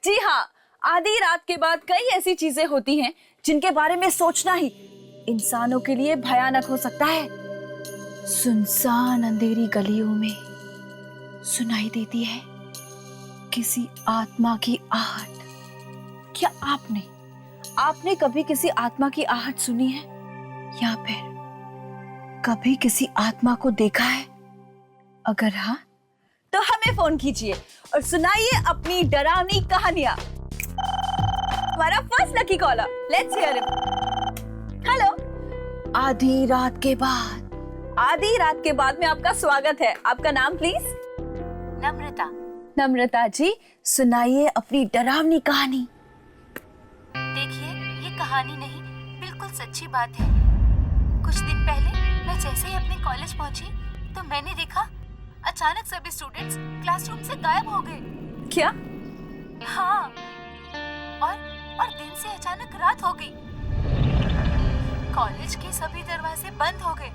जी हाँ, आधी रात के बाद कई ऐसी चीजें होती हैं जिनके बारे में सोचना ही इंसानों के लिए भयानक हो सकता है। सुनसान अंधेरी गलियों में सुनाई देती है किसी आत्मा की आहट। क्या आपने कभी किसी आत्मा की आहट सुनी है या फिर कभी किसी आत्मा को देखा है? अगर हाँ तो हमें फोन कीजिए और सुनाइए अपनी डरावनी कहानियां। हमारा first lucky caller, let's hear him. Hello. आधी रात के बाद में आपका स्वागत है। आपका नाम प्लीज? नम्रता। नम्रता जी, सुनाइए अपनी डरावनी कहानी। देखिए, ये कहानी नहीं, बिल्कुल सच्ची बात है। कुछ दिन पहले मैं जैसे ही अपने कॉलेज पहुंची तो मैंने देखा अचानक सभी स्टूडेंट्स क्लासरूम से गायब हो गए। क्या? हाँ, और दिन से अचानक रात हो गई। कॉलेज के सभी दरवाजे बंद हो गए।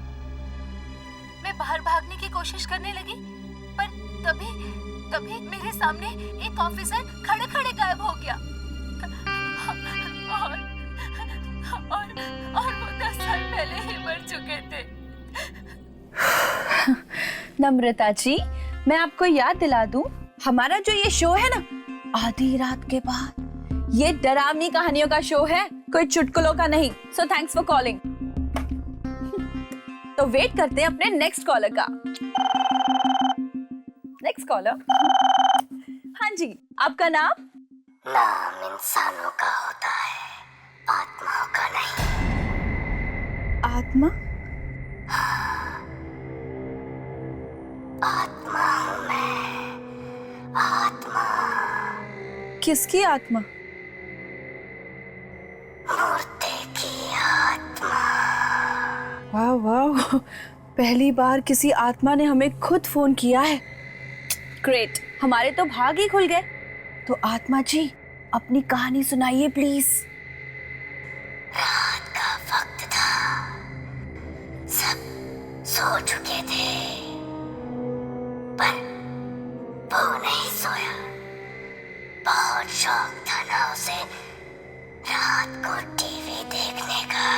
मैं बाहर भागने की कोशिश करने लगी, पर तभी मेरे सामने एक ऑफिसर खड़े गायब हो गया। और वो 10 साल पहले ही मर चुके थे। नम्रता जी, मैं आपको याद दिला दूं, हमारा जो ये शो है ना, आधी रात के बाद, ये डरावनी कहानियों का शो है, कोई चुटकुलों का नहीं। So thanks for calling. तो वेट करते हैं अपने नेक्स्ट कॉलर का। Next collar. हाँ जी, आपका नाम? नाम इंसानों का होता है, आत्माओं का नहीं। आत्मा? आत्मा हूँ मैं, आत्मा। किसकी आत्मा? मूर्ति की आत्मा। वाह वाह, पहली बार किसी आत्मा ने हमें खुद फोन किया है। ग्रेट, हमारे तो भाग ही खुल गए। तो आत्मा जी, अपनी कहानी सुनाइए प्लीज। रात का वक्त था, सब सो चुके थे, पर वो नहीं सोया। बहुत शौक था ना उसे रात को टीवी देखने का।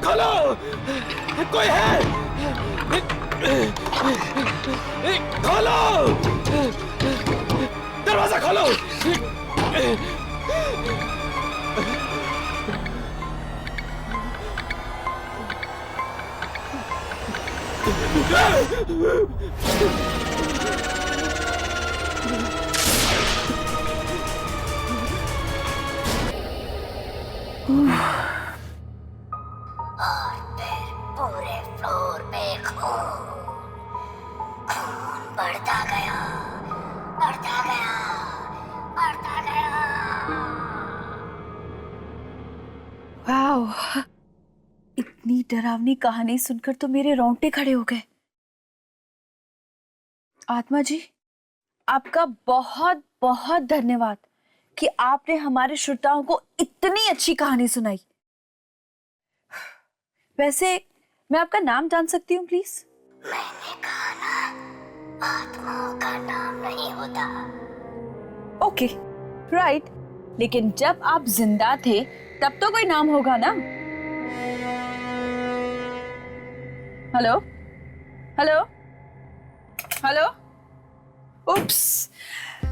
खोलो, कोई है? खोलो, दरवाजा खोलो। और फिर पूरे फ्लोर पे खून बढ़ता गया, बढ़ता गया, बढ़ता गया। वाओ, इतनी डरावनी कहानी सुनकर तो मेरे रोंगटे खड़े हो गए। आत्मा जी, आपका बहुत बहुत धन्यवाद कि आपने हमारे श्रोताओं को इतनी अच्छी कहानी सुनाई। वैसे मैं आपका नाम जान सकती हूँ प्लीज? मैंने कहा ना, आत्माओं का नाम नहीं होता। Okay, right. लेकिन जब आप जिंदा थे तब तो कोई नाम होगा ना? Hello hello hello. उप्स,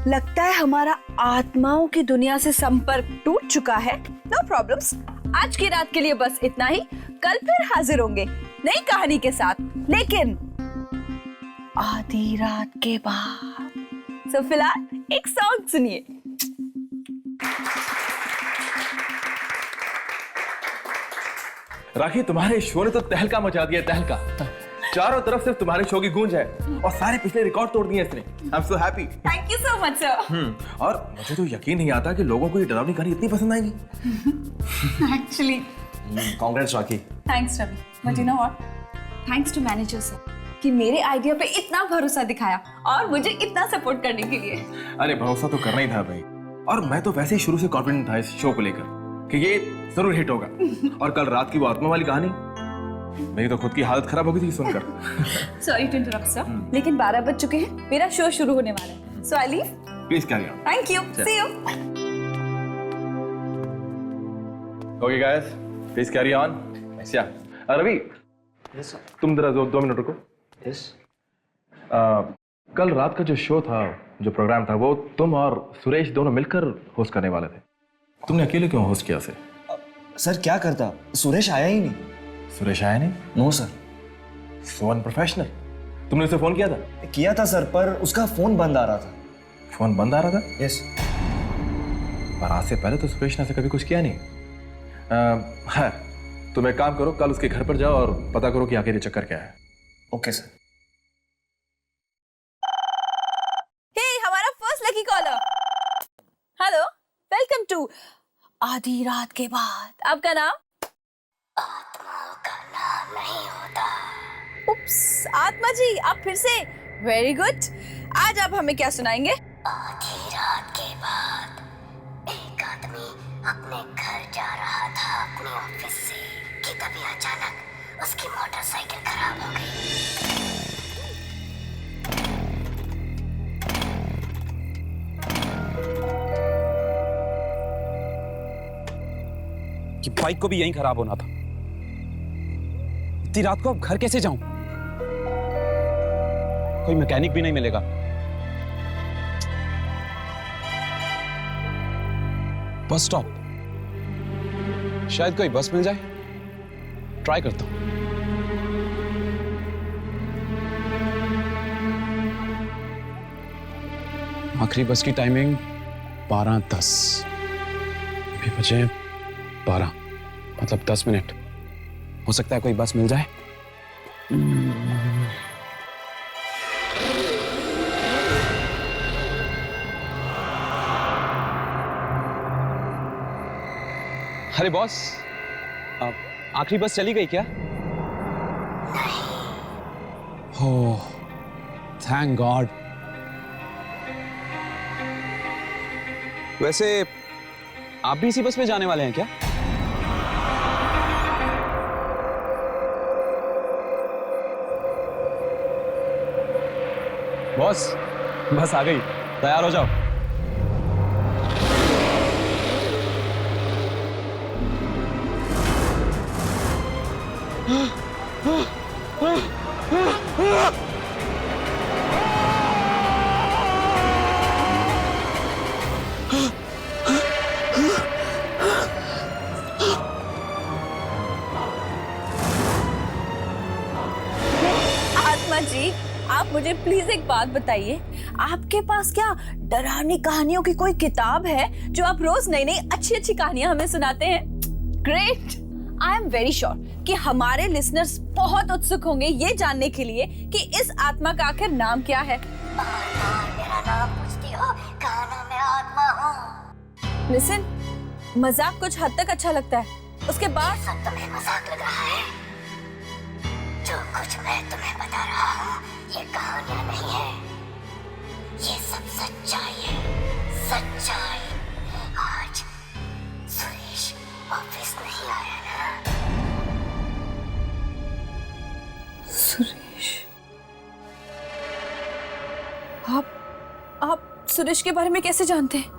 लगता है हमारा आत्माओं की दुनिया से संपर्क टूट चुका है। नो प्रॉब्लम्स, आज की रात के लिए बस इतना ही। कल फिर हाजिर होंगे नई कहानी के साथ, लेकिन आधी रात के बाद। सो फिलहाल एक सॉन्ग सुनिए। राखी, तुम्हारे शो ने तो तहलका मचा दिया, तहलका। चारों तरफ सिर्फ तुम्हारे शो की गूंज है और सारे पिछले रिकॉर्ड तोड़ दिए इसने। I am so happy. Thank you so much sir. और मुझे तो यकीन नहीं आता कि लोगों को ये डरावनी कहानी इतनी पसंद आएगी। Actually congrats Rakhi. Thanks Ravi, but you know what, thanks to manager sir कि मेरे आइडिया पे इतना भरोसा दिखाया और मुझे इतना सपोर्ट करने के लिए। अरे भरोसा तो करना ही था भाई, और मैं तो वैसे ही शुरू से कॉन्फिडेंट था इस शो को लेकर कि ये जरूर हिट होगा। और कल रात की वो आत्मा वाली कहानी, मेरी तो खुद की हालत खराब हो गई थी सुनकर। सॉरी टू इंटरप्ट सर, लेकिन 12 बज चुके हैं, मेरा शो शुरू होने वाला है। So I leave. Please carry on. Thank you, see you. Okay guys, please carry on. अच्छा रवि, यस सर। तुम जरा 2 मिनट रुको। यस। कल रात का जो शो था, जो प्रोग्राम था, वो तुम और सुरेश दोनों मिलकर होस्ट करने वाले थे। तुमने अकेले क्यों होस्ट किया से? सर क्या करता, सुरेश आया ही नहीं। सुरेश आया नहीं? No sir. So unprofessional. तुमने उसे फोन किया था? किया था सर, पर उसका फोन बंद आ रहा था। फोन बंद आ रहा था? यस। पर आज से पहले तो सुरेश ने ऐसे कभी कुछ किया नहीं। है, तुम एक काम करो, कल उसके घर पर जाओ और पता करो कि आखिर ये चक्कर क्या है। Okay sir. हे, हमारा first lucky caller. Hello, welcome to आधी रात के बाद। आपका नाम? आत्माओं का नाम नहीं होता। उप्स, आत्मा जी आप फिर से। Very good. आज आप हमें क्या सुनाएंगे? आधी रात के बाद एक आदमी अपने घर जा रहा था अपने ऑफिस से कि तभी अचानक उसकी मोटरसाइकिल खराब हो गई। कि बाइक को भी यहीं खराब होना था। इतनी रात को अब घर कैसे जाऊं? कोई मैकेनिक भी नहीं मिलेगा। बस स्टॉप, शायद कोई बस मिल जाए। ट्राई करता हूं। आखिरी बस की टाइमिंग 12:10। अभी बचे 12, मतलब 10 मिनट। हो सकता है कोई बस मिल जाए। अरे बॉस, आखिरी बस चली गई क्या? हो, थैंक गॉड। वैसे आप भी इसी बस में जाने वाले हैं क्या? बॉस, बस आ गई, तैयार हो जाओ। आत्मा जी, आप मुझे प्लीज एक बात बताइए, आपके पास क्या डरावनी कहानियों की कोई किताब है जो आप रोज नई नई अच्छी अच्छी कहानियां हमें सुनाते हैं? Great. I am very sure कि हमारे लिसनर्स बहुत उत्सुक होंगे ये जानने के लिए कि इस आत्मा का आखिर नाम क्या है। मेरा नाम पूछती हो, कहा ना मैं आत्मा हूँ। लिसन, मजाक कुछ हद तक अच्छा लगता है, उसके बाद सब तुम्हें मजाक लग रहा है। जो कुछ मैं तुम्हें बता रहा हूँ ये कहानियां नहीं है, ये सब सच्चाई है, सच्चाई। आज सुरेश ऑफिस नहीं आया ना? सुरेश, आप सुरेश के बारे में कैसे जानते हैं?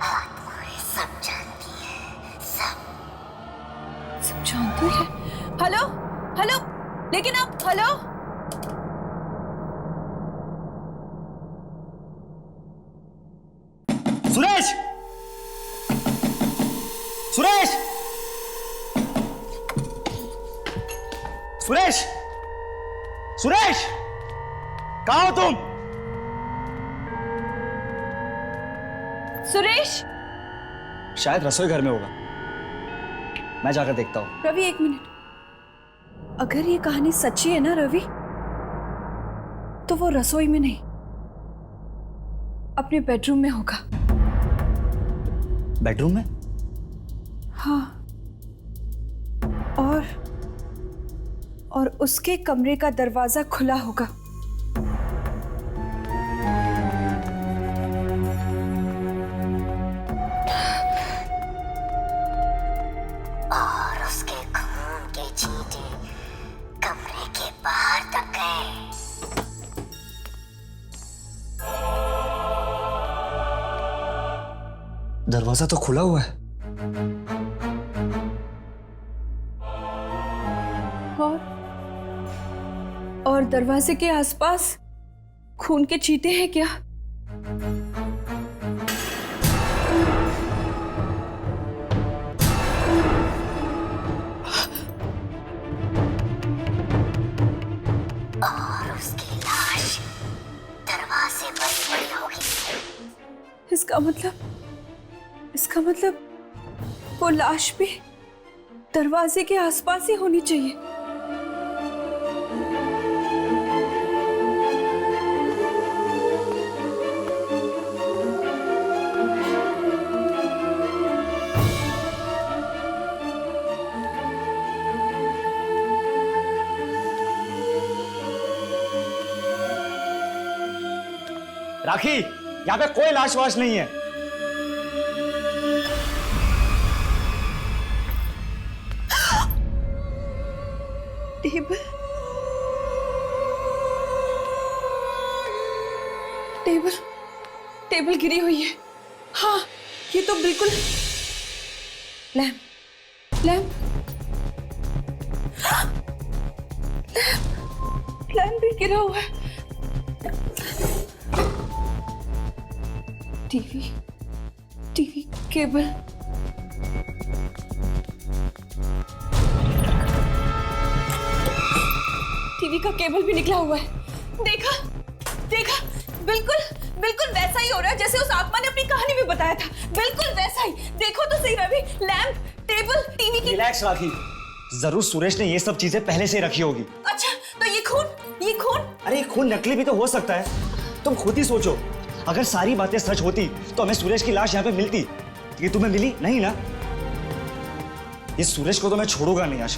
आत्माएं सब जानती हैं, सब जानती है। हेलो हेलो, लेकिन आप हेलो। सुरेश! सुरेश! सुरेश! सुरेश! कहाँ हो तुम? सुरेश! शायद रसोई घर में होगा, मैं जाकर देखता हूँ। रवि, एक मिनट। अगर ये कहानी सच्ची है ना रवि, तो वो रसोई में नहीं, अपने बेडरूम में होगा। बेडरूम में? हाँ, और उसके कमरे का दरवाजा खुला होगा। और उसके खून के छींटे कमरे के बाहर तक गए। दरवाजा तो खुला हुआ है। और दरवाजे के आसपास खून के छींटे हैं क्या? और उसकी लाश दरवाजे पर पड़ी होगी। इसका मतलब वो लाश भी दरवाजे के आसपास ही होनी चाहिए। राखी, यहाँ पे कोई लाश वाश नहीं है। टेबल गिरी हुई है। हाँ, ये तो बिल्कुल लैम्प भी गिरा हुआ है। टीवी केबल, टीवी का केबल भी निकला हुआ है। देखा, बिल्कुल वैसा ही हो रहा है जैसे उस आत्मा ने अपनी कहानी में बताया था। बिल्कुल वैसा ही। देखो तो सही रवि, लैंप, टेबल, टीवी की। रिलैक्स राखी, जरूर सुरेश ने ये सब चीजें पहले से रखी होगी। अच्छा, तो ये खून? अरे खून नकली भी तो हो सकता है। तुम खुद ही सोचो, अगर सारी बातें सच होती तो हमें सुरेश की लाश यहाँ पे मिलती। ये तुम्हें मिली नहीं ना? ये सुरेश को तो मैं छोड़ूंगा नहीं आज।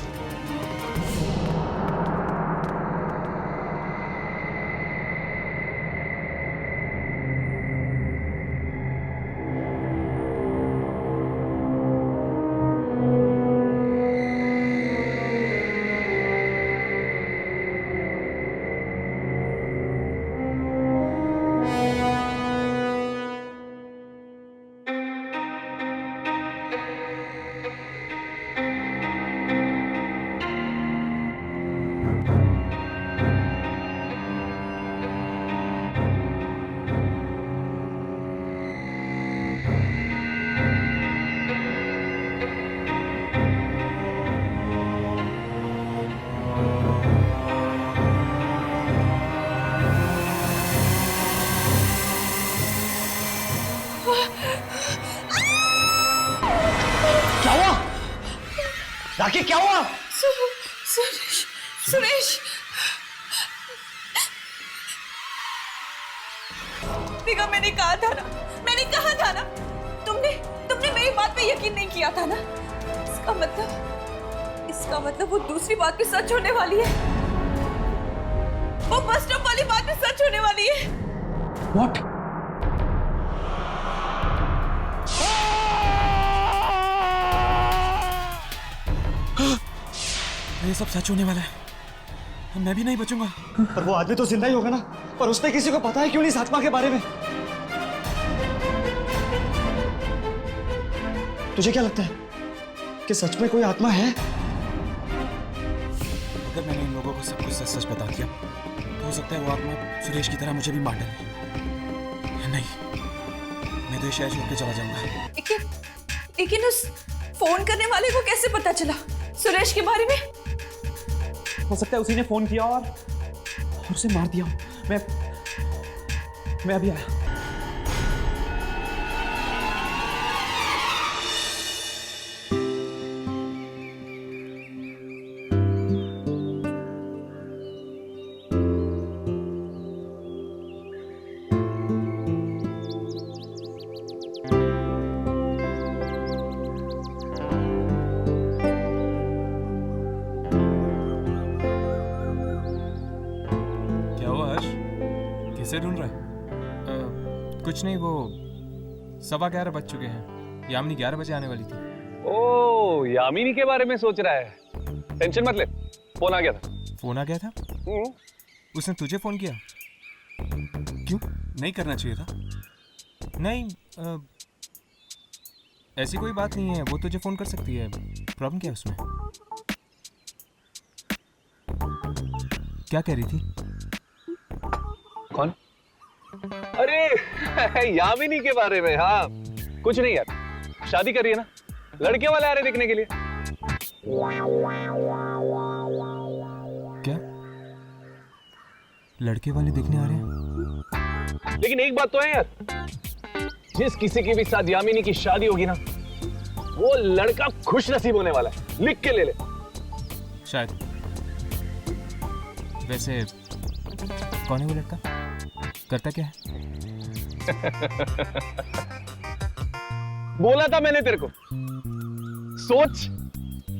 राखी क्या हुआ? सुरेश, सुरेश, देखो मैंने कहा था ना, मैंने कहा था ना, तुमने मेरी बात पे यकीन नहीं किया था ना। इसका मतलब वो दूसरी बात भी सच होने वाली है। वो बस स्टॉप वाली बात भी सच होने वाली है। What? ये सब सच होने वाला है। मैं भी नहीं बचूंगा। पर वो आदमी तो जिंदा ही होगा ना। पर उस पे किसी को पता है क्यों नहीं इस आत्मा के बारे में? तुझे क्या लगता है कि सच में कोई आत्मा है? अगर मैंने इन लोगों को सब कुछ सच सच बता दिया तो हो सकता है वो आत्मा सुरेश की तरह मुझे भी मार डाले। नहीं, मैं तो शहर छोड़ के चला जाऊंगा। लेकिन उस फोन करने वाले को कैसे पता चला सुरेश के बारे में? हो सकता है उसी ने फोन किया और उसे मार दिया। मैं अभी आया। किसे ढूंढ रहा है? कुछ नहीं, वो 11:15 बज चुके हैं। यामिनी 11 बजे आने वाली थी। ओ, यामिनी के बारे में सोच रहा है। टेंशन मत ले, फोन आ गया था। फोन आ गया था? उसने तुझे फोन किया? क्यों? नहीं करना चाहिए था। नहीं, ऐसी कोई बात नहीं है, वो तुझे फोन कर सकती है। प्रॉब्लम क्या है उसमें? क्या कह रही थी? कौन? अरे यामिनी के बारे में। हाँ, कुछ नहीं यार, शादी कर रही है ना, लड़के वाले आ रहे देखने के लिए। क्या लड़के वाले देखने आ रहे हैं? लेकिन एक बात तो है यार, जिस किसी के भी साथ यामिनी की शादी होगी ना, वो लड़का खुश नसीब होने वाला है। लिख के ले ले। शायद। वैसे कौन है वो लड़का? करता क्या है? बोला था मैंने तेरे को, सोच,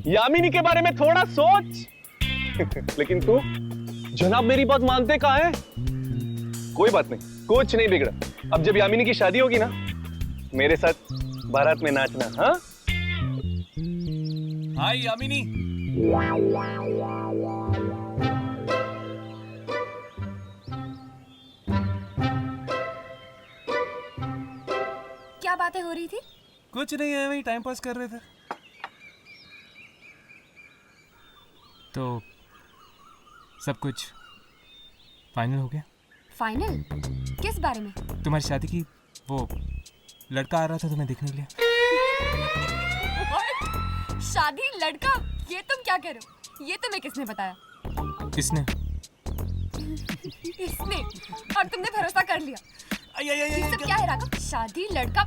यामिनी के बारे में थोड़ा सोच। लेकिन तू जनाब मेरी बात मानते कहाँ है? कोई बात नहीं, कुछ नहीं बिगड़ा। अब जब यामिनी की शादी होगी ना, मेरे साथ बारात में नाचना। हाँ हाय यामिनी। क्या बातें हो रही थी? कुछ नहीं है, वही टाइम पास कर रहे थे। तो सब कुछ फाइनल हो गया? फाइनल? किस बारे में? तुम्हारी शादी की, वो लड़का आ रहा था तुम्हें देखने के लिए। What? शादी, लड़का? ये तुम क्या कह रहे हो? ये तुम्हें किसने बताया? किसने? इसने। और तुमने भरोसा कर लिया। ये सब क्या है राघव? शादी, लड़का,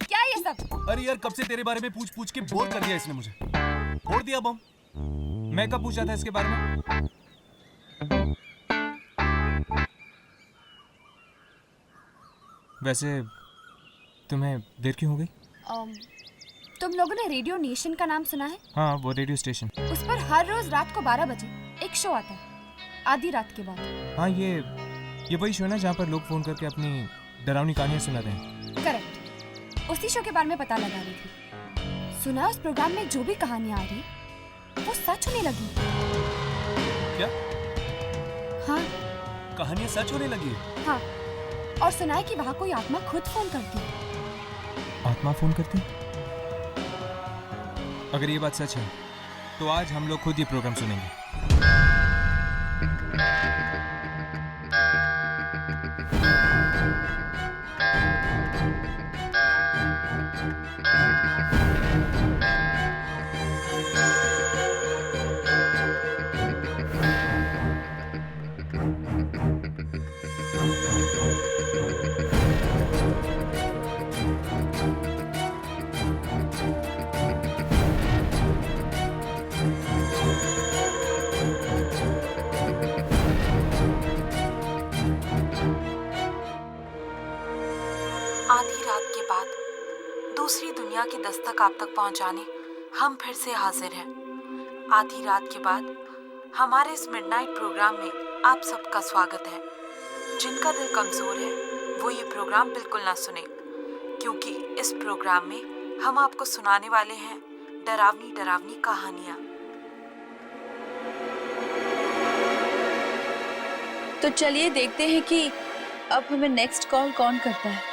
क्या है ये सब? अरे यार, कब से तेरे बारे में पूछ पूछ के बोर कर दिया इसने मुझे। फोड़ दिया बम। मैं कब पूछा था इसके बारे में? वैसे तुम्हें देर क्यों हो गई? तुम लोगों ने रेडियो नेशन का नाम सुना है? हाँ, वो रेडियो स्टेशन। उस पर हर रोज रात को 12 बजे एक शो आता है, आधी रात के बाद। हाँ, ये वही शो है ना जहाँ पर लोग फोन करके अपनी डरावनी कहानियां सुनाते हैं। करेक्ट। उसी शो के बारे में पता लगा रही थी। सुना उस प्रोग्राम में जो भी कहानियां आ रही वो सच होने लगी। क्या? हाँ, कहानियां सच होने लगी? हाँ, और सुना है कि वहाँ कोई आत्मा खुद फोन करती है। आत्मा फोन करती? अगर ये बात सच है तो आज हम लोग खुद ये प्रोग्राम सुनेंगे। की दस्तक आप तक पहुंचाने हम फिर से हाजिर हैं। आधी रात के बाद हमारे इस मिडनाइट प्रोग्राम में आप सबका स्वागत है। जिनका दिल कमजोर है वो ये प्रोग्राम बिल्कुल ना सुने, क्योंकि इस प्रोग्राम में हम आपको सुनाने वाले हैं डरावनी डरावनी कहानियां। तो चलिए देखते हैं कि अब हमें नेक्स्ट कॉल कौन करता है।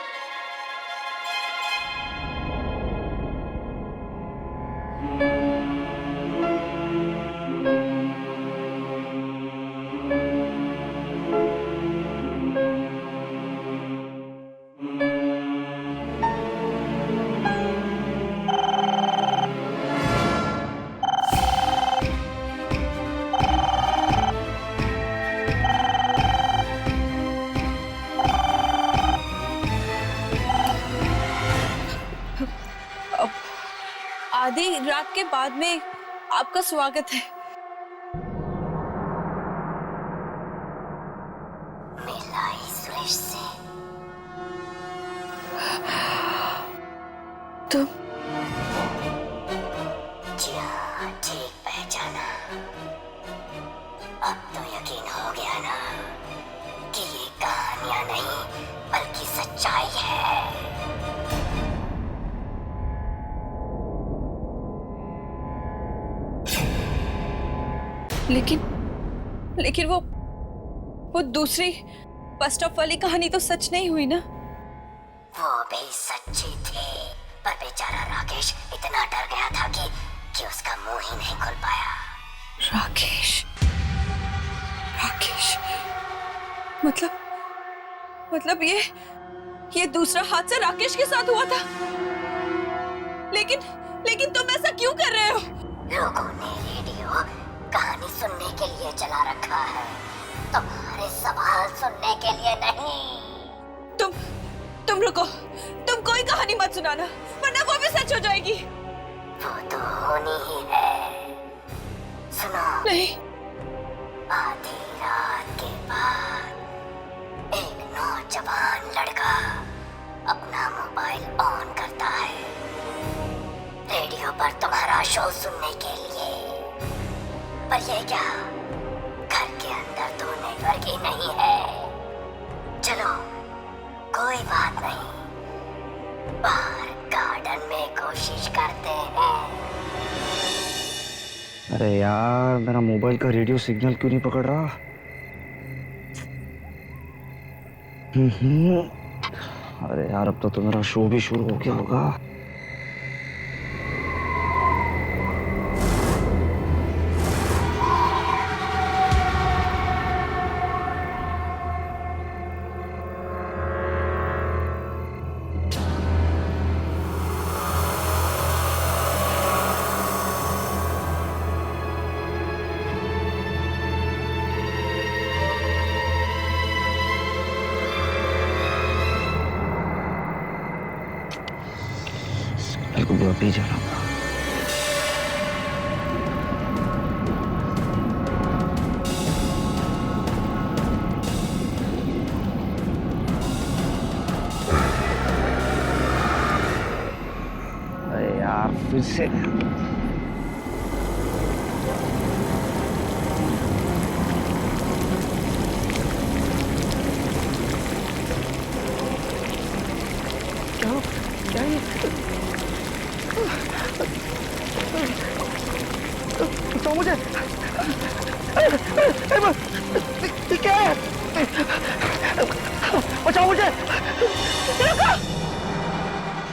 आधी रात के बाद में आपका स्वागत है। मिला ही सुरेश से। तुम? जी हाँ, ठीक पहचाना। अब तो यकीन हो गया ना कि ये कहानियां नहीं बल्कि सच्चाई है। लेकिन वो दूसरी फर्स्ट ऑफ वाली कहानी तो सच नहीं हुई ना? वो भी सच्ची थी, पर बेचारा राकेश इतना डर गया था कि उसका मुंह ही नहीं खुल पाया। राकेश मतलब ये दूसरा हादसा राकेश के साथ हुआ था। लेकिन तुम ऐसा क्यों कर रहे हो? लोगों ने रेडियो कहानी सुनने के लिए चला रखा है, तुम्हारे सवाल सुनने के लिए नहीं। तुम रुको, तुम कोई कहानी मत सुनाना, वरना वो भी सच हो जाएगी। वो तो होनी ही है। सुनो। नहीं। आधी रात के बाद एक नौजवान लड़का अपना मोबाइल ऑन करता है रेडियो पर तुम्हारा शो सुनने के लिए। पर ये क्या, घर के अंदर तो नेटवर्क ही नहीं है। चलो कोई बात नहीं, बाहर गार्डन में कोशिश करते हैं। अरे यार, मेरा मोबाइल का रेडियो सिग्नल क्यों नहीं पकड़ रहा? अरे यार, अब तो मेरा शो भी शुरू हो गया होगा। अभी जाना होगा। अरे यार, फिर से तो मुझे क्या है? बचाओ मुझे।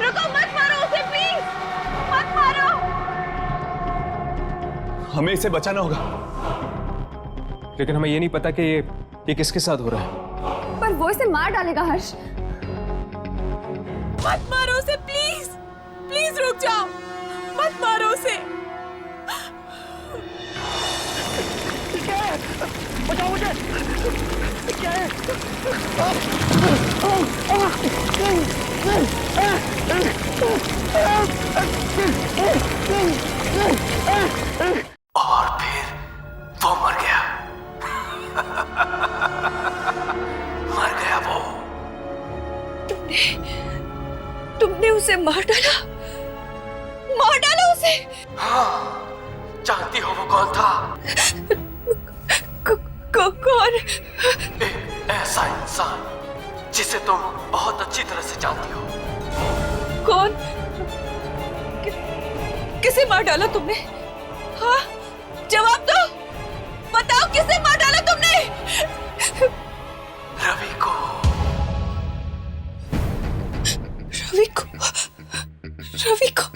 रुको, मत मारो उसे, प्लीज मत मारो। हमें इसे बचाना होगा, लेकिन हमें ये नहीं पता कि ये किसके साथ हो रहा है। पर वो इसे मार डालेगा हर्ष। मत मारो उसे, प्लीज प्लीज रुक जाओ, मत मारो उसे। क्या है? बचाओ मुझे। क्या है? और फिर वो मर गया। मर गया वो। तुमने उसे मार डाला? से? हाँ, जानती हो वो कौन था? कौन? एक ऐसा इंसान जिसे तुम बहुत अच्छी तरह से जानती हो। कौन? किसे मार डाला तुमने? हाँ, जवाब दो। बताओ किसे मार डाला तुमने? रवि को। रवि को? रवि को?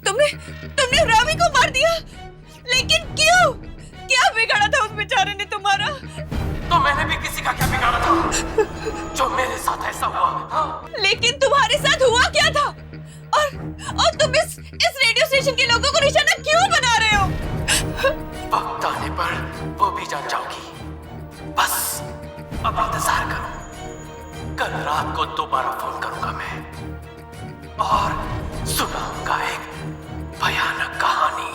तुमने रवि को मार दिया? लेकिन क्यों? क्या बिगाड़ा था उस बेचारे ने तुम्हारा? तो मैंने भी किसी का क्या बिगाड़ा था जो मेरे साथ ऐसा हुआ? हाँ? लेकिन तुम्हारे साथ हुआ क्या था? और तुम इस रेडियो स्टेशन के लोगों को निशाना क्यों बना रहे हो? वक्त आने पर वो भी जान जाओगी। बस अब इंतजार करो। कल रात को दोबारा फोन करूंगा मैं और सुनाऊंगा एक भयानक कहानी।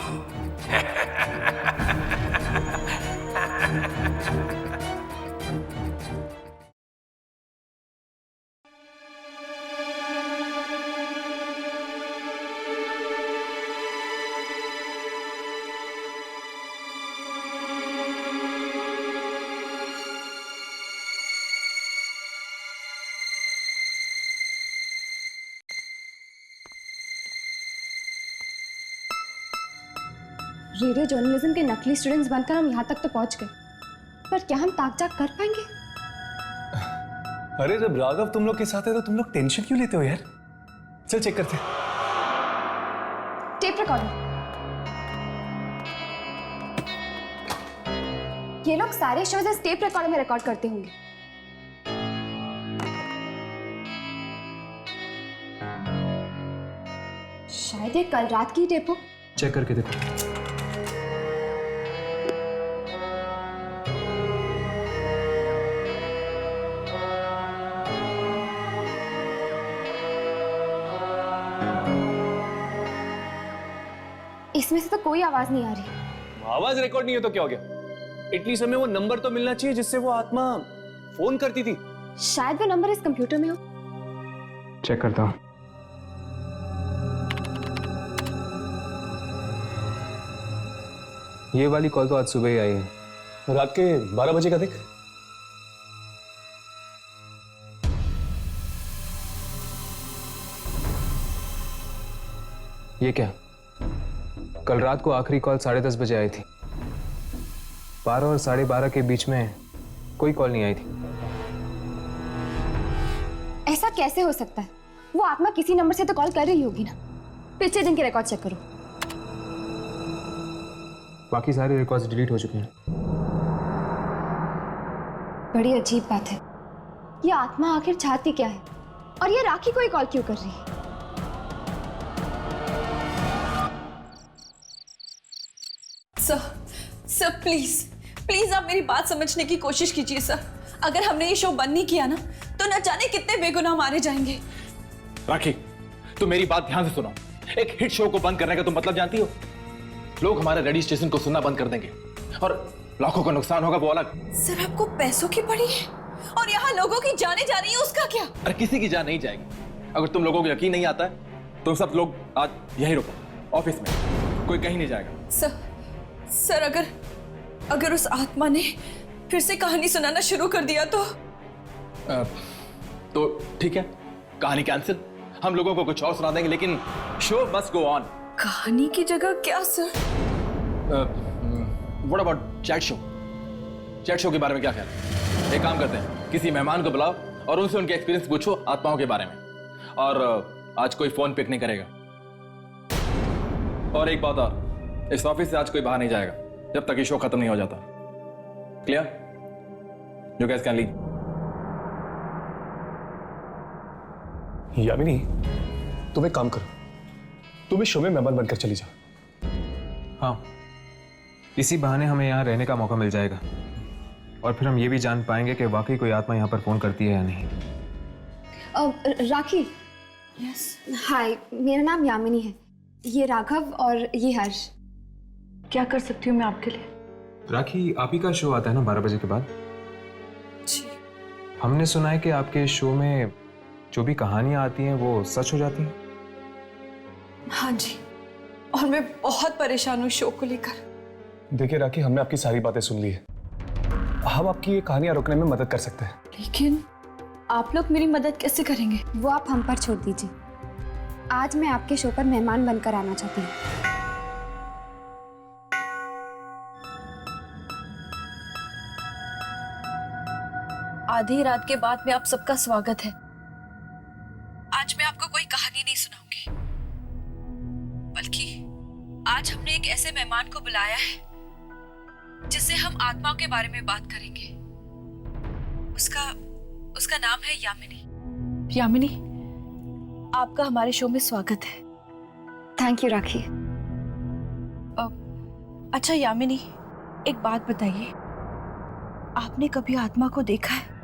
रेडियो जर्नलिज्म के नकली स्टूडेंट्स बनकर हम यहाँ तक तो पहुँच गए, पर क्या हम ताक-झाक कर पाएंगे? अरे जब राघव तुम लोग के साथ है तो तुम लोग टेंशन क्यों लेते हो यार? चल चेक करते हैं। Tape recorder. ये लोग सारे शोज इस टेप रिकॉर्डर में रिकॉर्ड करते होंगे। शायद ये कल रात की टेप हो। चेक करके देखो। इसमें से तो कोई आवाज नहीं आ रही। आवाज रिकॉर्ड नहीं है तो क्या हो गया? एटलीस्ट हमें वो नंबर तो मिलना चाहिए जिससे वो आत्मा फोन करती थी। शायद वो नंबर इस कंप्यूटर में हो। चेक करता हूँ। ये वाली कॉल तो आज सुबह ही आई है। रात के 12 बजे का देख। ये क्या? कल रात को आखिरी कॉल 10:30 बजे आई थी। 12 और 12:30 के बीच में कोई कॉल नहीं आई थी। ऐसा कैसे हो सकता है? वो आत्मा किसी नंबर से तो कॉल कर रही होगी ना। पिछले दिन के रिकॉर्ड चेक करो। बाकी सारे रिकॉर्ड्स डिलीट हो चुके हैं। बड़ी अजीब बात है। ये आत्मा आखिर चाहती क्या है? और ये राखी कोई कॉल क्यों कर रही है? सर प्लीज आप मेरी बात समझने की कोशिश कीजिए सर। अगर हमने ये शो बंद नहीं किया ना तो न जाने कितने बेगुनाह मारे जाएंगे। राखी, तुम मेरी बात ध्यान से सुनो। एक हिट शो को बंद करने का तुम मतलब जानती हो? लोग हमारे रेडियो स्टेशन को सुनना बंद कर देंगे और लाखों का नुकसान होगा वो अलग। सर आपको पैसों की पड़ी है और यहाँ लोगों की जाने जा रही है, उसका क्या? अरे किसी की जान नहीं जाएगी। अगर तुम लोगों को यकीन नहीं आता है तो सब लोग आज यहीं रुको, ऑफिस में, कोई कहीं नहीं जाएगा। सर अगर उस आत्मा ने फिर से कहानी सुनाना शुरू कर दिया तो ठीक है, कहानी कैंसिल। हम लोगों को कुछ और सुना देंगे, लेकिन शो मस्ट गो ऑन। कहानी की जगह क्या sir? What about chat show? Chat show के बारे में क्या ख्याल है? एक काम करते हैं, किसी मेहमान को बुलाओ और उनसे उनके एक्सपीरियंस पूछो आत्माओं के बारे में। और आज कोई फोन पिक नहीं करेगा। और एक बात और, इस ऑफिस से आज कोई बाहर नहीं जाएगा जब तक ये शो खत्म नहीं हो जाता। Clear? You guys can leave. Yamini, तुम एक काम करो, तुम इस शो में मेहमान बनकर चली जाओ। हाँ, इसी बहाने हमें यहाँ रहने का मौका मिल जाएगा और फिर हम ये भी जान पाएंगे कि वाकई कोई आत्मा यहाँ पर फोन करती है या नहीं। राखी। यस। हाय, मेरा नाम यामिनी है। ये राघव और ये हर्ष। क्या कर सकती हूँ मैं आपके लिए? राखी, आप ही का शो आता है ना 12 बजे के बाद? जी। हमने सुना है कि आपके शो में जो भी कहानियां आती हैं वो सच हो जाती हैं। हाँ जी। और मैं बहुत परेशान हूँ शो को लेकर। देखिए राखी, हमने आपकी सारी बातें सुन ली है। हम आपकी ये कहानियां रोकने में मदद कर सकते हैं। लेकिन आप लोग मेरी मदद कैसे करेंगे? वो आप हम पर छोड़ दीजिए। आज मैं आपके शो पर मेहमान बनकर आना चाहती हूँ। आधी रात के बाद में आप सबका स्वागत है। आज मैं आपको कोई कहानी नहीं सुनाऊंगी, बल्कि आज हमने एक ऐसे मेहमान को बुलाया है जिससे हम आत्माओं के बारे में बात करेंगे। उसका नाम है यामिनी। यामिनी, आपका हमारे शो में स्वागत है। थैंक यू राखी। अच्छा यामिनी, एक बात बताइए, आपने कभी आत्मा को देखा है?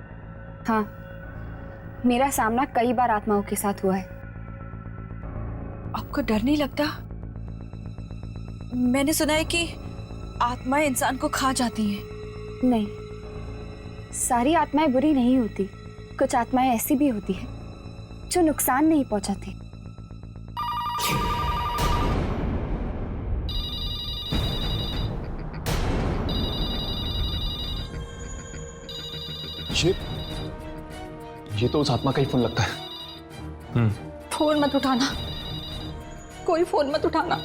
हाँ, मेरा सामना कई बार आत्माओं के साथ हुआ है। आपको डर नहीं लगता? मैंने सुना है कि आत्माएं इंसान को खा जाती हैं। नहीं, सारी आत्माएं बुरी नहीं होती। कुछ आत्माएं ऐसी भी होती हैं जो नुकसान नहीं पहुंचाती। ये तो उस आत्मा का ही फोन लगता है। फोन मत उठाना, कोई फोन मत उठाना।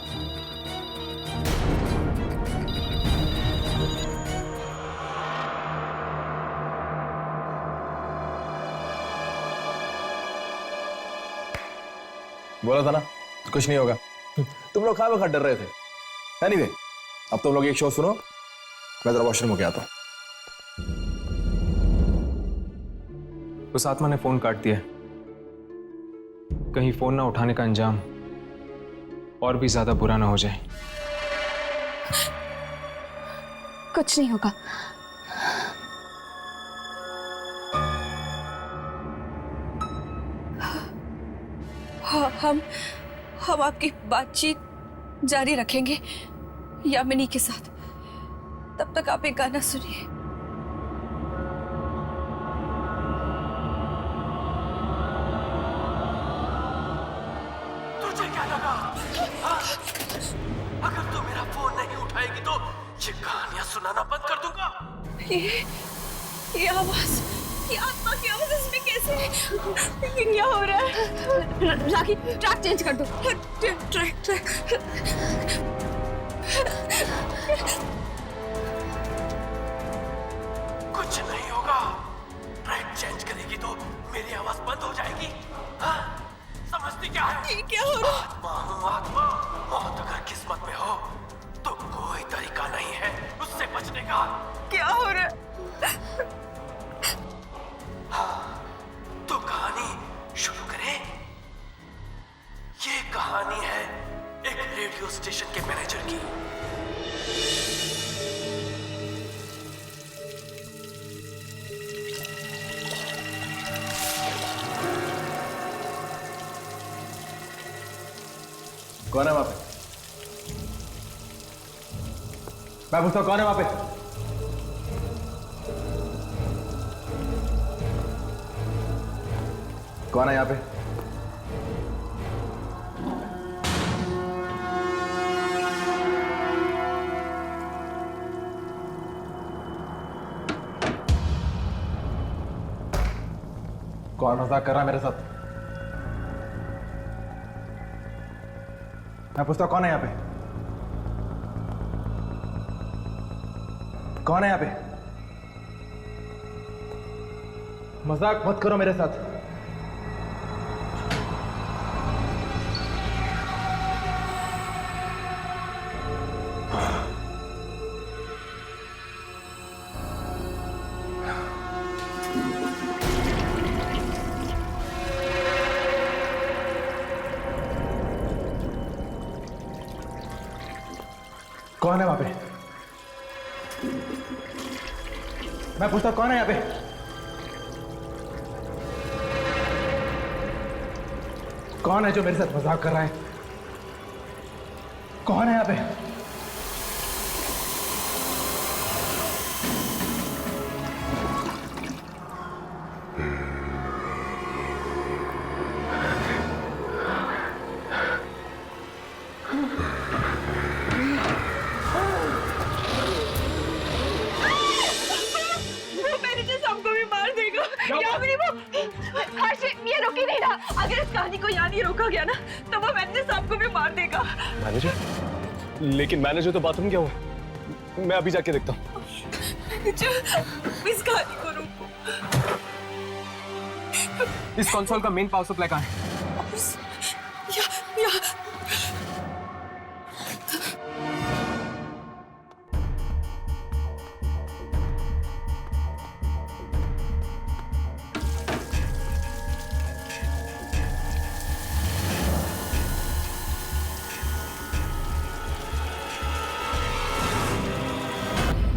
बोला था ना कुछ नहीं होगा। तुम लोग खा डर रहे थे। एनीवे, अब तुम लोग एक शो सुनो, मैं जरा वॉशरूम होके आता हूं। उस आत्मा ने फोन काट दिया। कहीं फोन ना उठाने का अंजाम और भी ज्यादा बुरा ना हो जाए। कुछ नहीं होगा। हाँ, हम आपकी बातचीत जारी रखेंगे यामिनी के साथ। तब तक आप एक गाना सुनिए। तुझे क्या लगा? हाँ? अगर तू मेरा फोन नहीं उठाएगी तो ये कहानियां सुनाना बंद कर दूंगा। ये आवाज, ये आत्मा की आवाज इसमें कैसे है? ये क्या हो रहा है? राखी, ट्रैक चेंज कर दो। ट्रैक कुछ नहीं होगा। ट्रैक चेंज करेगी तो मेरी आवाज बंद हो जाएगी। हाँ? समझती क्या है? ये क्या हो रहा है? आत्मा हूँ आत्मा। मौत अगर किस्मत में हो तो कोई तरीका नहीं है उससे बचने का। क्या हो रहा है? हाँ, तो कहानी शुरू करें। ये कहानी है एक रेडियो स्टेशन के मैनेजर की। कौन है वहां पे? मैं पूछता हूं कौन है वहां पे? कौन है यहाँ पे? कौन मजाक कर रहा है मेरे साथ? मैं पूछता हूं कौन है यहाँ पे? कौन है यहाँ पे? मजाक मत करो मेरे साथ। कौन है वहां पे? मैं पूछता हूं कौन है यहाँ पे? कौन है जो मेरे साथ मजाक कर रहा है? कौन है यहाँ पे? यहाँ भी वो हर्ष ये रुक ही नहीं रहा। अगर इस कहानी को यहाँ नहीं रोका गया ना तो वो मैनेजर साहब को भी मार देगा। मैनेजर? लेकिन मैनेजर तो बाथरूम गया हुआ है। मैं अभी जाके देखता हूँ। इस कहानी को रोको। इस कंसोल का मेन पावर सप्लाई कहाँ है?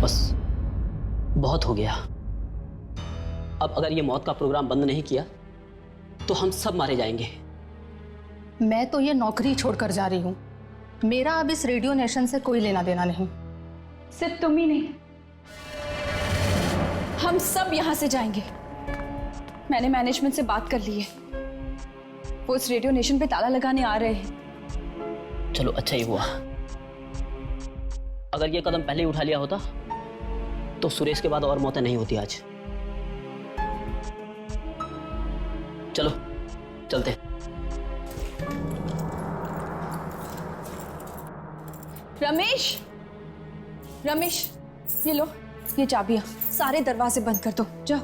बस बहुत हो गया। अब अगर ये मौत का प्रोग्राम बंद नहीं किया तो हम सब मारे जाएंगे। मैं तो ये नौकरी छोड़कर जा रही हूँ। मेरा अब इस रेडियो नेशन से कोई लेना देना नहीं। सिर्फ तुम ही नहीं, हम सब यहाँ से जाएंगे। मैंने मैनेजमेंट से बात कर ली है, वो इस रेडियो नेशन पे ताला लगाने आ रहे हैं। चलो अच्छा ही हुआ। अगर ये कदम पहले ही उठा लिया होता तो सुरेश के बाद और मौतें नहीं होती आज। चलो चलते। रमेश, रमेश ये लो, ये चाबियां, सारे दरवाजे बंद कर दो, जाओ।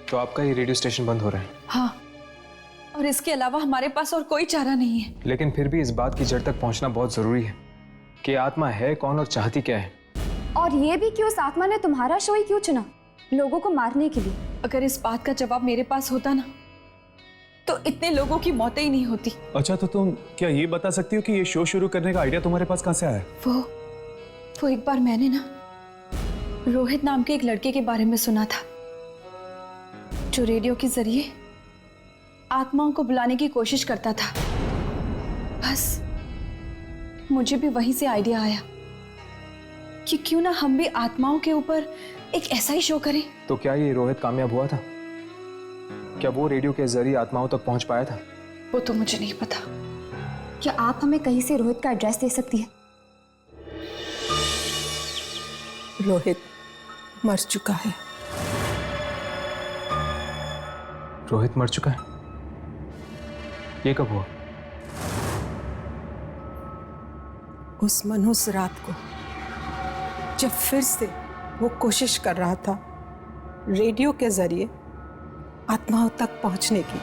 तो आपका ये रेडियो स्टेशन बंद हो रहा है? हाँ, और इसके अलावा हमारे पास और कोई चारा नहीं है। लेकिन फिर भी इस बात की जड़ तक पहुंचना बहुत जरूरी है कि आत्मा है कौन और चाहती क्या है। और ये भी कि उस आत्मा ने तुम्हारा शो ही क्यों चुना, लोगों को मारने के लिए? अगर इस बात का जवाब मेरे पास होता ना तो इतने लोगों की मौतें ही नहीं होती। अच्छा, तो तुम क्या ये बता सकती हो कि ये शो शुरू करने का आइडिया तुम्हारे पास कहाँ से आया? वो एक बार मैंने ना रोहित नाम के एक लड़के के बारे में सुना था जो रेडियो के जरिए आत्माओं को बुलाने की कोशिश करता था। बस मुझे भी वहीं से आइडिया आया कि क्यों ना हम भी आत्माओं के ऊपर एक ऐसा ही शो करें। तो क्या ये रोहित कामयाब हुआ था? क्या वो रेडियो के जरिए आत्माओं तक पहुंच पाया था? वो तो मुझे नहीं पता। क्या आप हमें कहीं से रोहित का एड्रेस दे सकती है? रोहित मर चुका है। रोहित मर चुका है? ये कब हुआ? उस मनहूस रात को जब फिर से वो कोशिश कर रहा था रेडियो के जरिए आत्माओं तक पहुंचने की।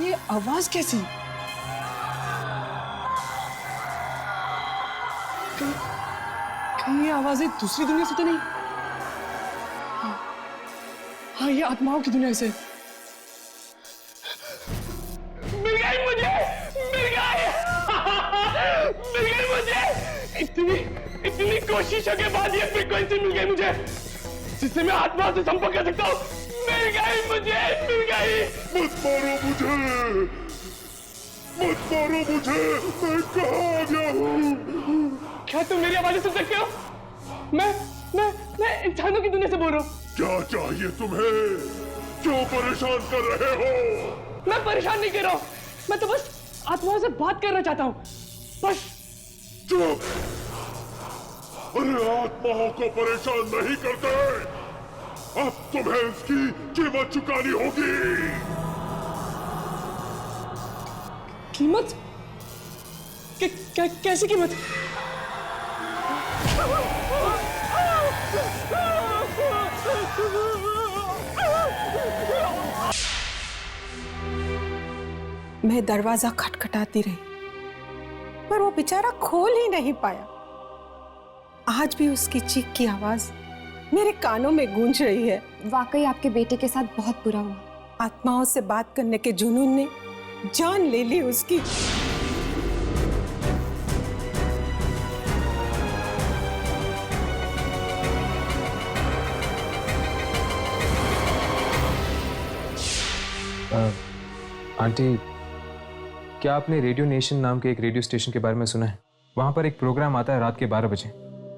ये आवाज कैसी? कहीं ये आवाजें दूसरी दुनिया से तो नहीं? हाँ, ये आत्माओं की दुनिया से। मिल गई मुझे, मिल गई, मिल गई मुझे। इतनी कोशिशों के बाद ये फ्रीक्वेंसी मिल गई मुझे जिससे मैं आत्मा से संपर्क कर सकता हूँ। मिल गई मुझे, मिल गई। मत मारो मुझे, मत मारो मुझे, मैं कहाँ गया हूँ? क्या तुम मेरी आवाज़ें सुन सकते हो? मैं इंसानों की दुनिया से बोल रहा हूँ। क्या चाहिए तुम्हें? क्यों परेशान कर रहे हो? मैं परेशान नहीं कर रहा हूँ, मैं तो बस आत्माओं से बात करना चाहता हूँ, बस। चुप! अरे आत्माओं को परेशान नहीं करते, अब तुम्हें इसकी कीमत चुकानी होगी। कीमत? कैसी कीमत? मैं दरवाजा खटखटाती रही पर वो बेचारा खोल ही नहीं पाया। आज भी उसकी चीख की आवाज मेरे कानों में गूंज रही है। वाकई आपके बेटे के साथ बहुत बुरा हुआ। आत्माओं से बात करने के जुनून ने जान ले ली उसकी। आंटी, क्या आपने रेडियो नेशन नाम के एक रेडियो स्टेशन के बारे में सुना है? वहां पर एक प्रोग्राम आता है रात के 12 बजे।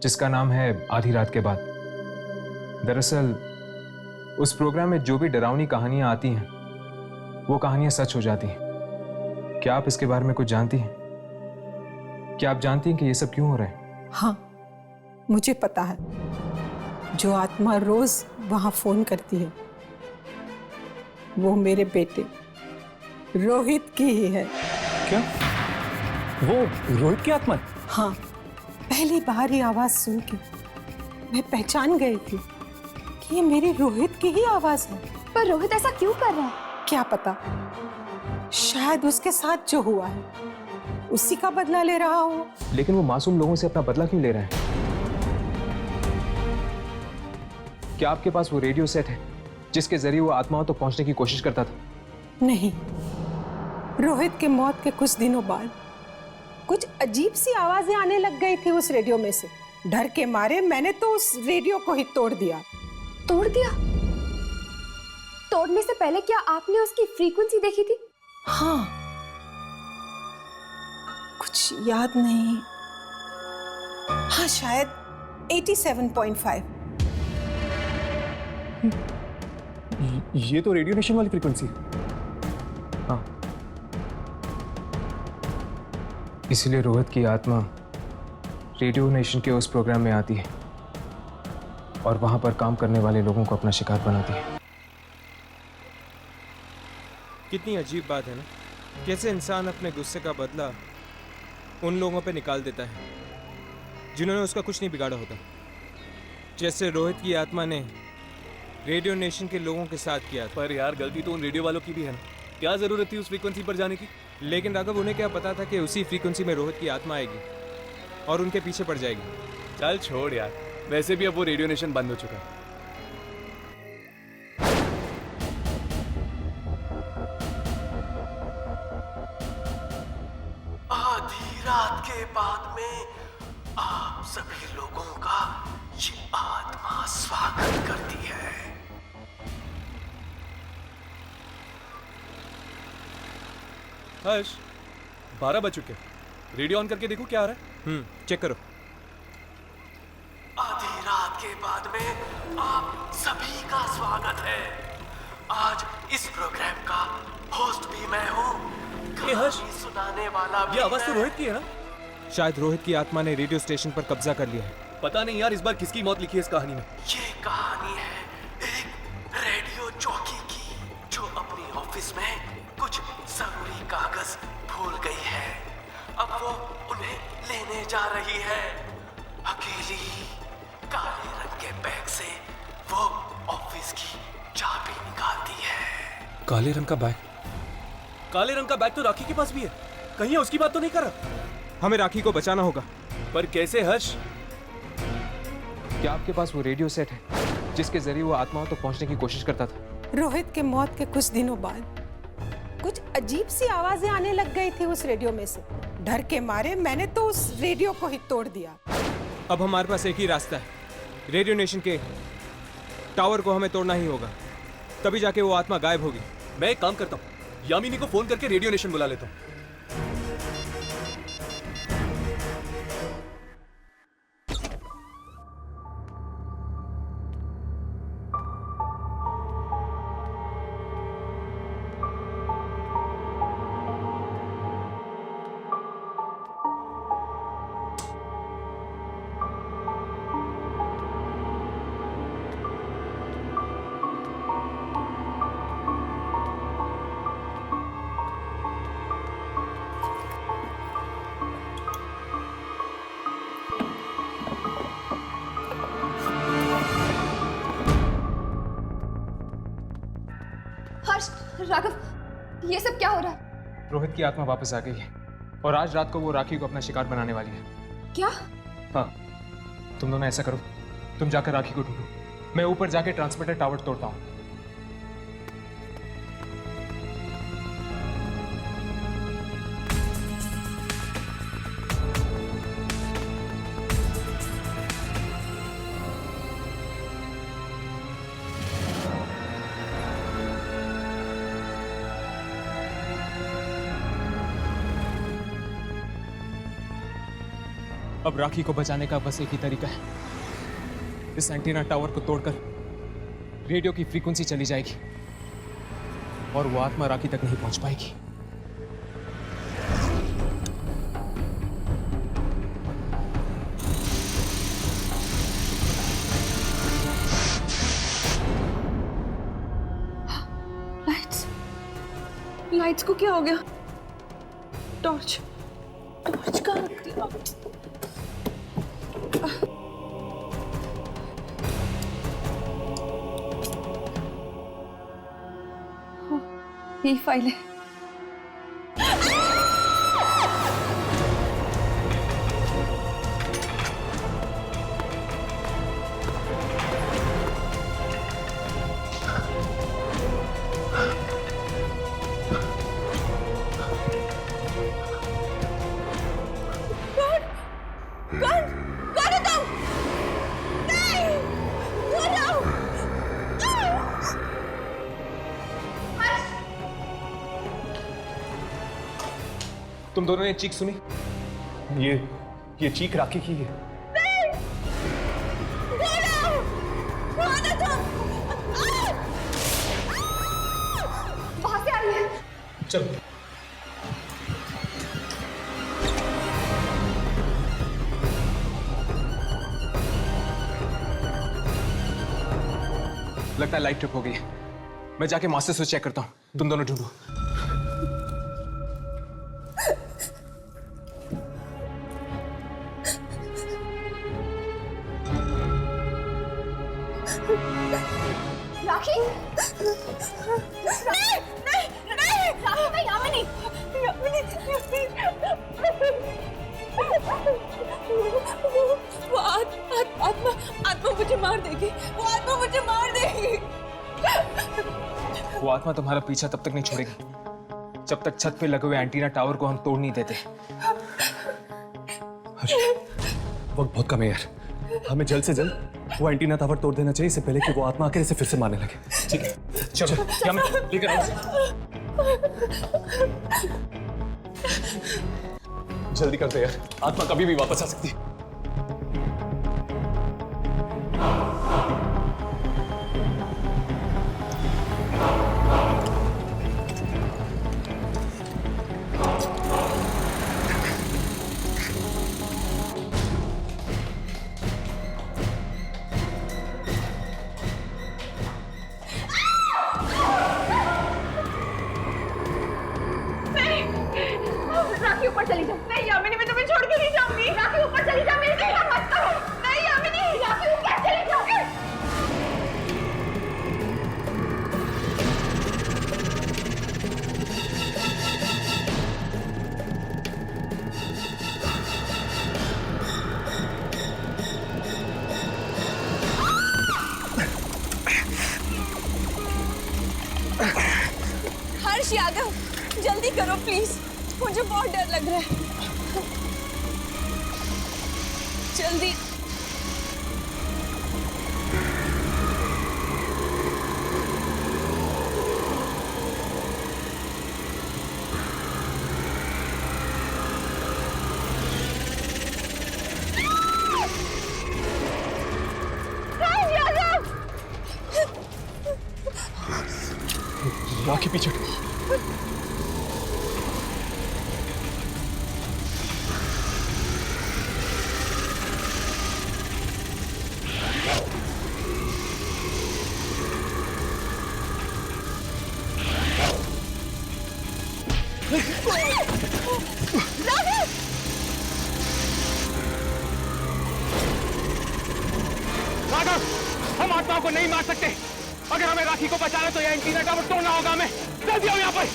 जिसका नाम है आधी रात के बाद। दरअसल उस प्रोग्राम में जो भी डरावनी कहानियां आती हैं वो कहानियां सच हो जाती हैं। क्या आप इसके बारे में कुछ जानती हैं? क्या आप जानती हैं कि ये सब क्यों हो रहा है? हाँ, मुझे पता है। जो आत्मा रोज वहां फोन करती है वो मेरे बेटे रोहित की ही है। क्या? वो रोहित की आत्मा? हाँ, पहली बार ये आवाज सुन के मैं पहचान गई थी कि ये मेरे रोहित की ही आवाज है। पर रोहित ऐसा क्यों कर रहा है? क्या पता, शायद उसके साथ जो हुआ है उसी का बदला ले रहा हो। लेकिन वो मासूम लोगों से अपना बदला क्यों ले रहा है? क्या आपके पास वो रेडियो सेट है जिसके जरिए वो आत्माओं तक पहुंचने की कोशिश करता था? नहीं, रोहित के मौत के कुछ दिनों बाद कुछ अजीब सी आवाजें आने लग गई थी उस रेडियो में से। डर के मारे मैंने तो उस रेडियो को ही तोड़ दिया। तोड़ दिया? तोड़ने से पहले क्या आपने उसकी फ्रीक्वेंसी देखी थी? हाँ, कुछ याद नहीं। हाँ, शायद 87.5। ये तो रेडियो नेशन वाली फ्रीक्वेंसी है। हाँ, इसीलिए रोहित की आत्मा रेडियो नेशन के उस प्रोग्राम में आती है और वहां पर काम करने वाले लोगों को अपना शिकार बनाती है। कितनी अजीब बात है ना, कैसे इंसान अपने गुस्से का बदला उन लोगों पे निकाल देता है जिन्होंने उसका कुछ नहीं बिगाड़ा होता। जैसे रोहित की आत्मा ने रेडियो नेशन के लोगों के साथ किया। पर यार, गलती तो उन रेडियो वालों की भी है ना। क्या जरूरत थी उस फ्रीक्वेंसी पर जाने की? लेकिन राघव, उन्हें क्या पता था कि उसी फ्रीक्वेंसी में रोहित की आत्मा आएगी और उनके पीछे पड़ जाएगी। चल छोड़ यार, वैसे भी अब वो रेडियो नेशन बंद हो चुका है। आधी रात के बाद में आप सभी लोगों का ये आत्मा स्वागत करती है। हर्ष, 12 बज चुके। रेडियो ऑन करके देखो क्या आ रहा है। चेक करो। आधी रात के बाद में आप सभी का स्वागत है। आज इस प्रोग्राम का होस्ट भी मैं हूँ, कहानी सुनाने वाला भी। ये आवाज तो रोहित की है ना? शायद रोहित की आत्मा ने रेडियो स्टेशन पर कब्जा कर लिया है। पता नहीं यार, इस बार किसकी मौत लिखी है इस कहानी में? ये कहानी है एक रेडियो जॉकी की जो अपनी ऑफिस में कुछ जरूरी कागज भूल गई है। अब वो उन्हें लेने जा रही है। अकेली काले रंग के बैग से वो ऑफिस की चाबी निकालती है। काले रंग का बैग? काले रंग का बैग तो राखी के पास भी है। कहीं उसकी बात तो नहीं कर रहा? हमें राखी को बचाना होगा। पर कैसे हर्ष? क्या आपके पास वो रेडियो सेट है जिसके जरिए वो आत्माओं तक पहुंचने की कोशिश करता था? रोहित के मौत के कुछ दिनों बाद कुछ अजीब सी आवाजें आने लग गई थी उस रेडियो में से। डर के मारे मैंने तो उस रेडियो को ही तोड़ दिया। अब हमारे पास एक ही रास्ता है, रेडियो नेशन के टावर को हमें तोड़ना ही होगा, तभी जाके वो आत्मा गायब होगी। मैं एक काम करता हूँ, यामिनी को फोन करके रेडियो नेशन बुला लेता हूँ। राघव, ये सब क्या हो रहा है? रोहित की आत्मा वापस आ गई है और आज रात को वो राखी को अपना शिकार बनाने वाली है। क्या? हाँ, तुम दोनों ऐसा करो, तुम जाकर राखी को ढूंढो, मैं ऊपर जाके ट्रांसमीटर टावर तोड़ता हूँ। अब राखी को बचाने का बस एक ही तरीका है। इस एंटीना टावर को तोड़कर रेडियो की फ्रीक्वेंसी चली जाएगी और वो आत्मा राखी तक नहीं पहुंच पाएगी। लाइट्स को क्या हो गया? टॉर्च कहाँ रख दिया? यही फाइल है। तुम दोनों ने चीख सुनी? ये चीख राखी की है। वहां से आ रही है। चलो। लगता है लाइट ट्रिप हो गई है। मैं जाके मास्टर स्विच चेक करता हूं, तुम दोनों ढूंढो। राखी नहीं राखी मैं यामिनी वो आत्मा मुझे मार देगी। वो आत्मा मुझे मार देगी। वो आत्मा तुम्हारा पीछा तब तक नहीं छोड़ेगी जब तक छत पे लगे हुए एंटीना टावर को हम तोड़ नहीं देते। वक्त बहुत कम है यार, हमें जल्द से जल्द वो एंटीना टावर तोड़ देना चाहिए, इससे पहले कि वो आत्मा आकर इसे फिर से मारने लगे। ठीक है, चलो क्या मैं लेकर आऊं? जल्दी करते यार, आत्मा कभी भी वापस आ सकती है। राखी ऊपर चली जा। नहीं यामिनी मैं तुम्हें छोड़ के नहीं जाऊंगी। राखी ऊपर चली जा, मेरी चिंता मत करो। नहीं यामिनी राखी ऊपर चली जा। हर्ष यादव जल्दी करो प्लीज, मुझे बहुत डर लग रहा है। जल्दी। राखी पीछे। राघव, हम आत्माओं को नहीं मार सकते। अगर हमें राखी को बचाना है तो यह एंटीना टावर तोड़ना होगा हमें। जल्दी आओ यहाँ पर।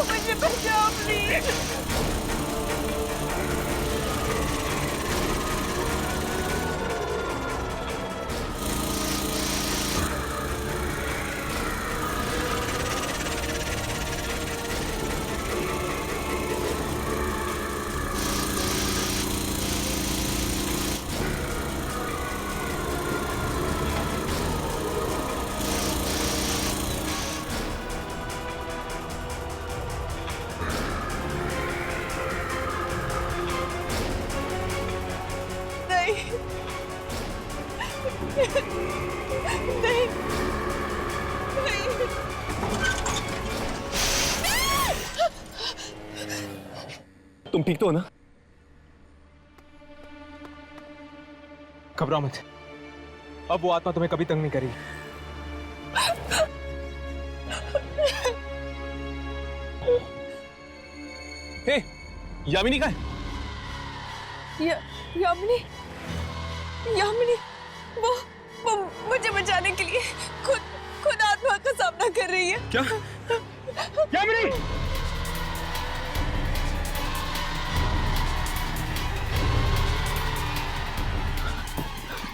मुझे बचाओ प्लीज। तुम ठीक तो हो ना? घबराओ मत, अब वो आत्मा तुम्हें कभी तंग नहीं करेगी। हे, यामिनी कहाँ है? यामिनी, यामिनी, वो मुझे बचाने के लिए खुद आत्मा का सामना कर रही है। क्या? यामिनी!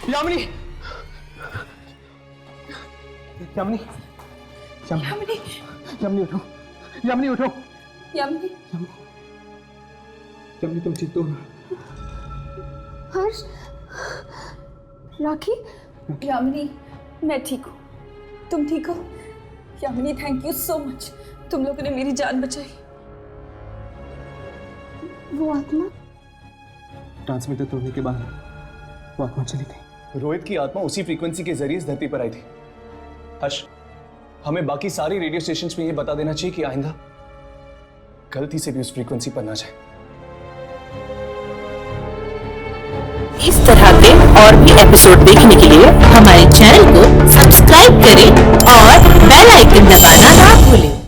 यामिनी! यामिनी! यामिनी! यामिनी उठो! यामिनी उठो! यामिनी! यामिनी तुम ठीक तो हो ना? हर्ष, राखी, यामिनी, मैं ठीक हूँ। तुम ठीक हो? Yamini, thank you so much. तुम लोगों ने मेरी जान बचाई। वो आत्मा? ट्रांसमीटर तोड़ने के बाद वो आत्मा चली गई। रोहित की आत्मा उसी फ्रीक्वेंसी के जरिए इस धरती पर आई थी। हर्ष, हमें बाकी सारी रेडियो स्टेशंस में ये बता देना चाहिए कि आइंदा गलती से भी उस फ्रीक्वेंसी पर ना जाए। इस तरह के और भी एपिसोड देखने के लिए हमारे चैनल को सब्सक्राइब करें और बेल आइकन दबाना ना भूलें।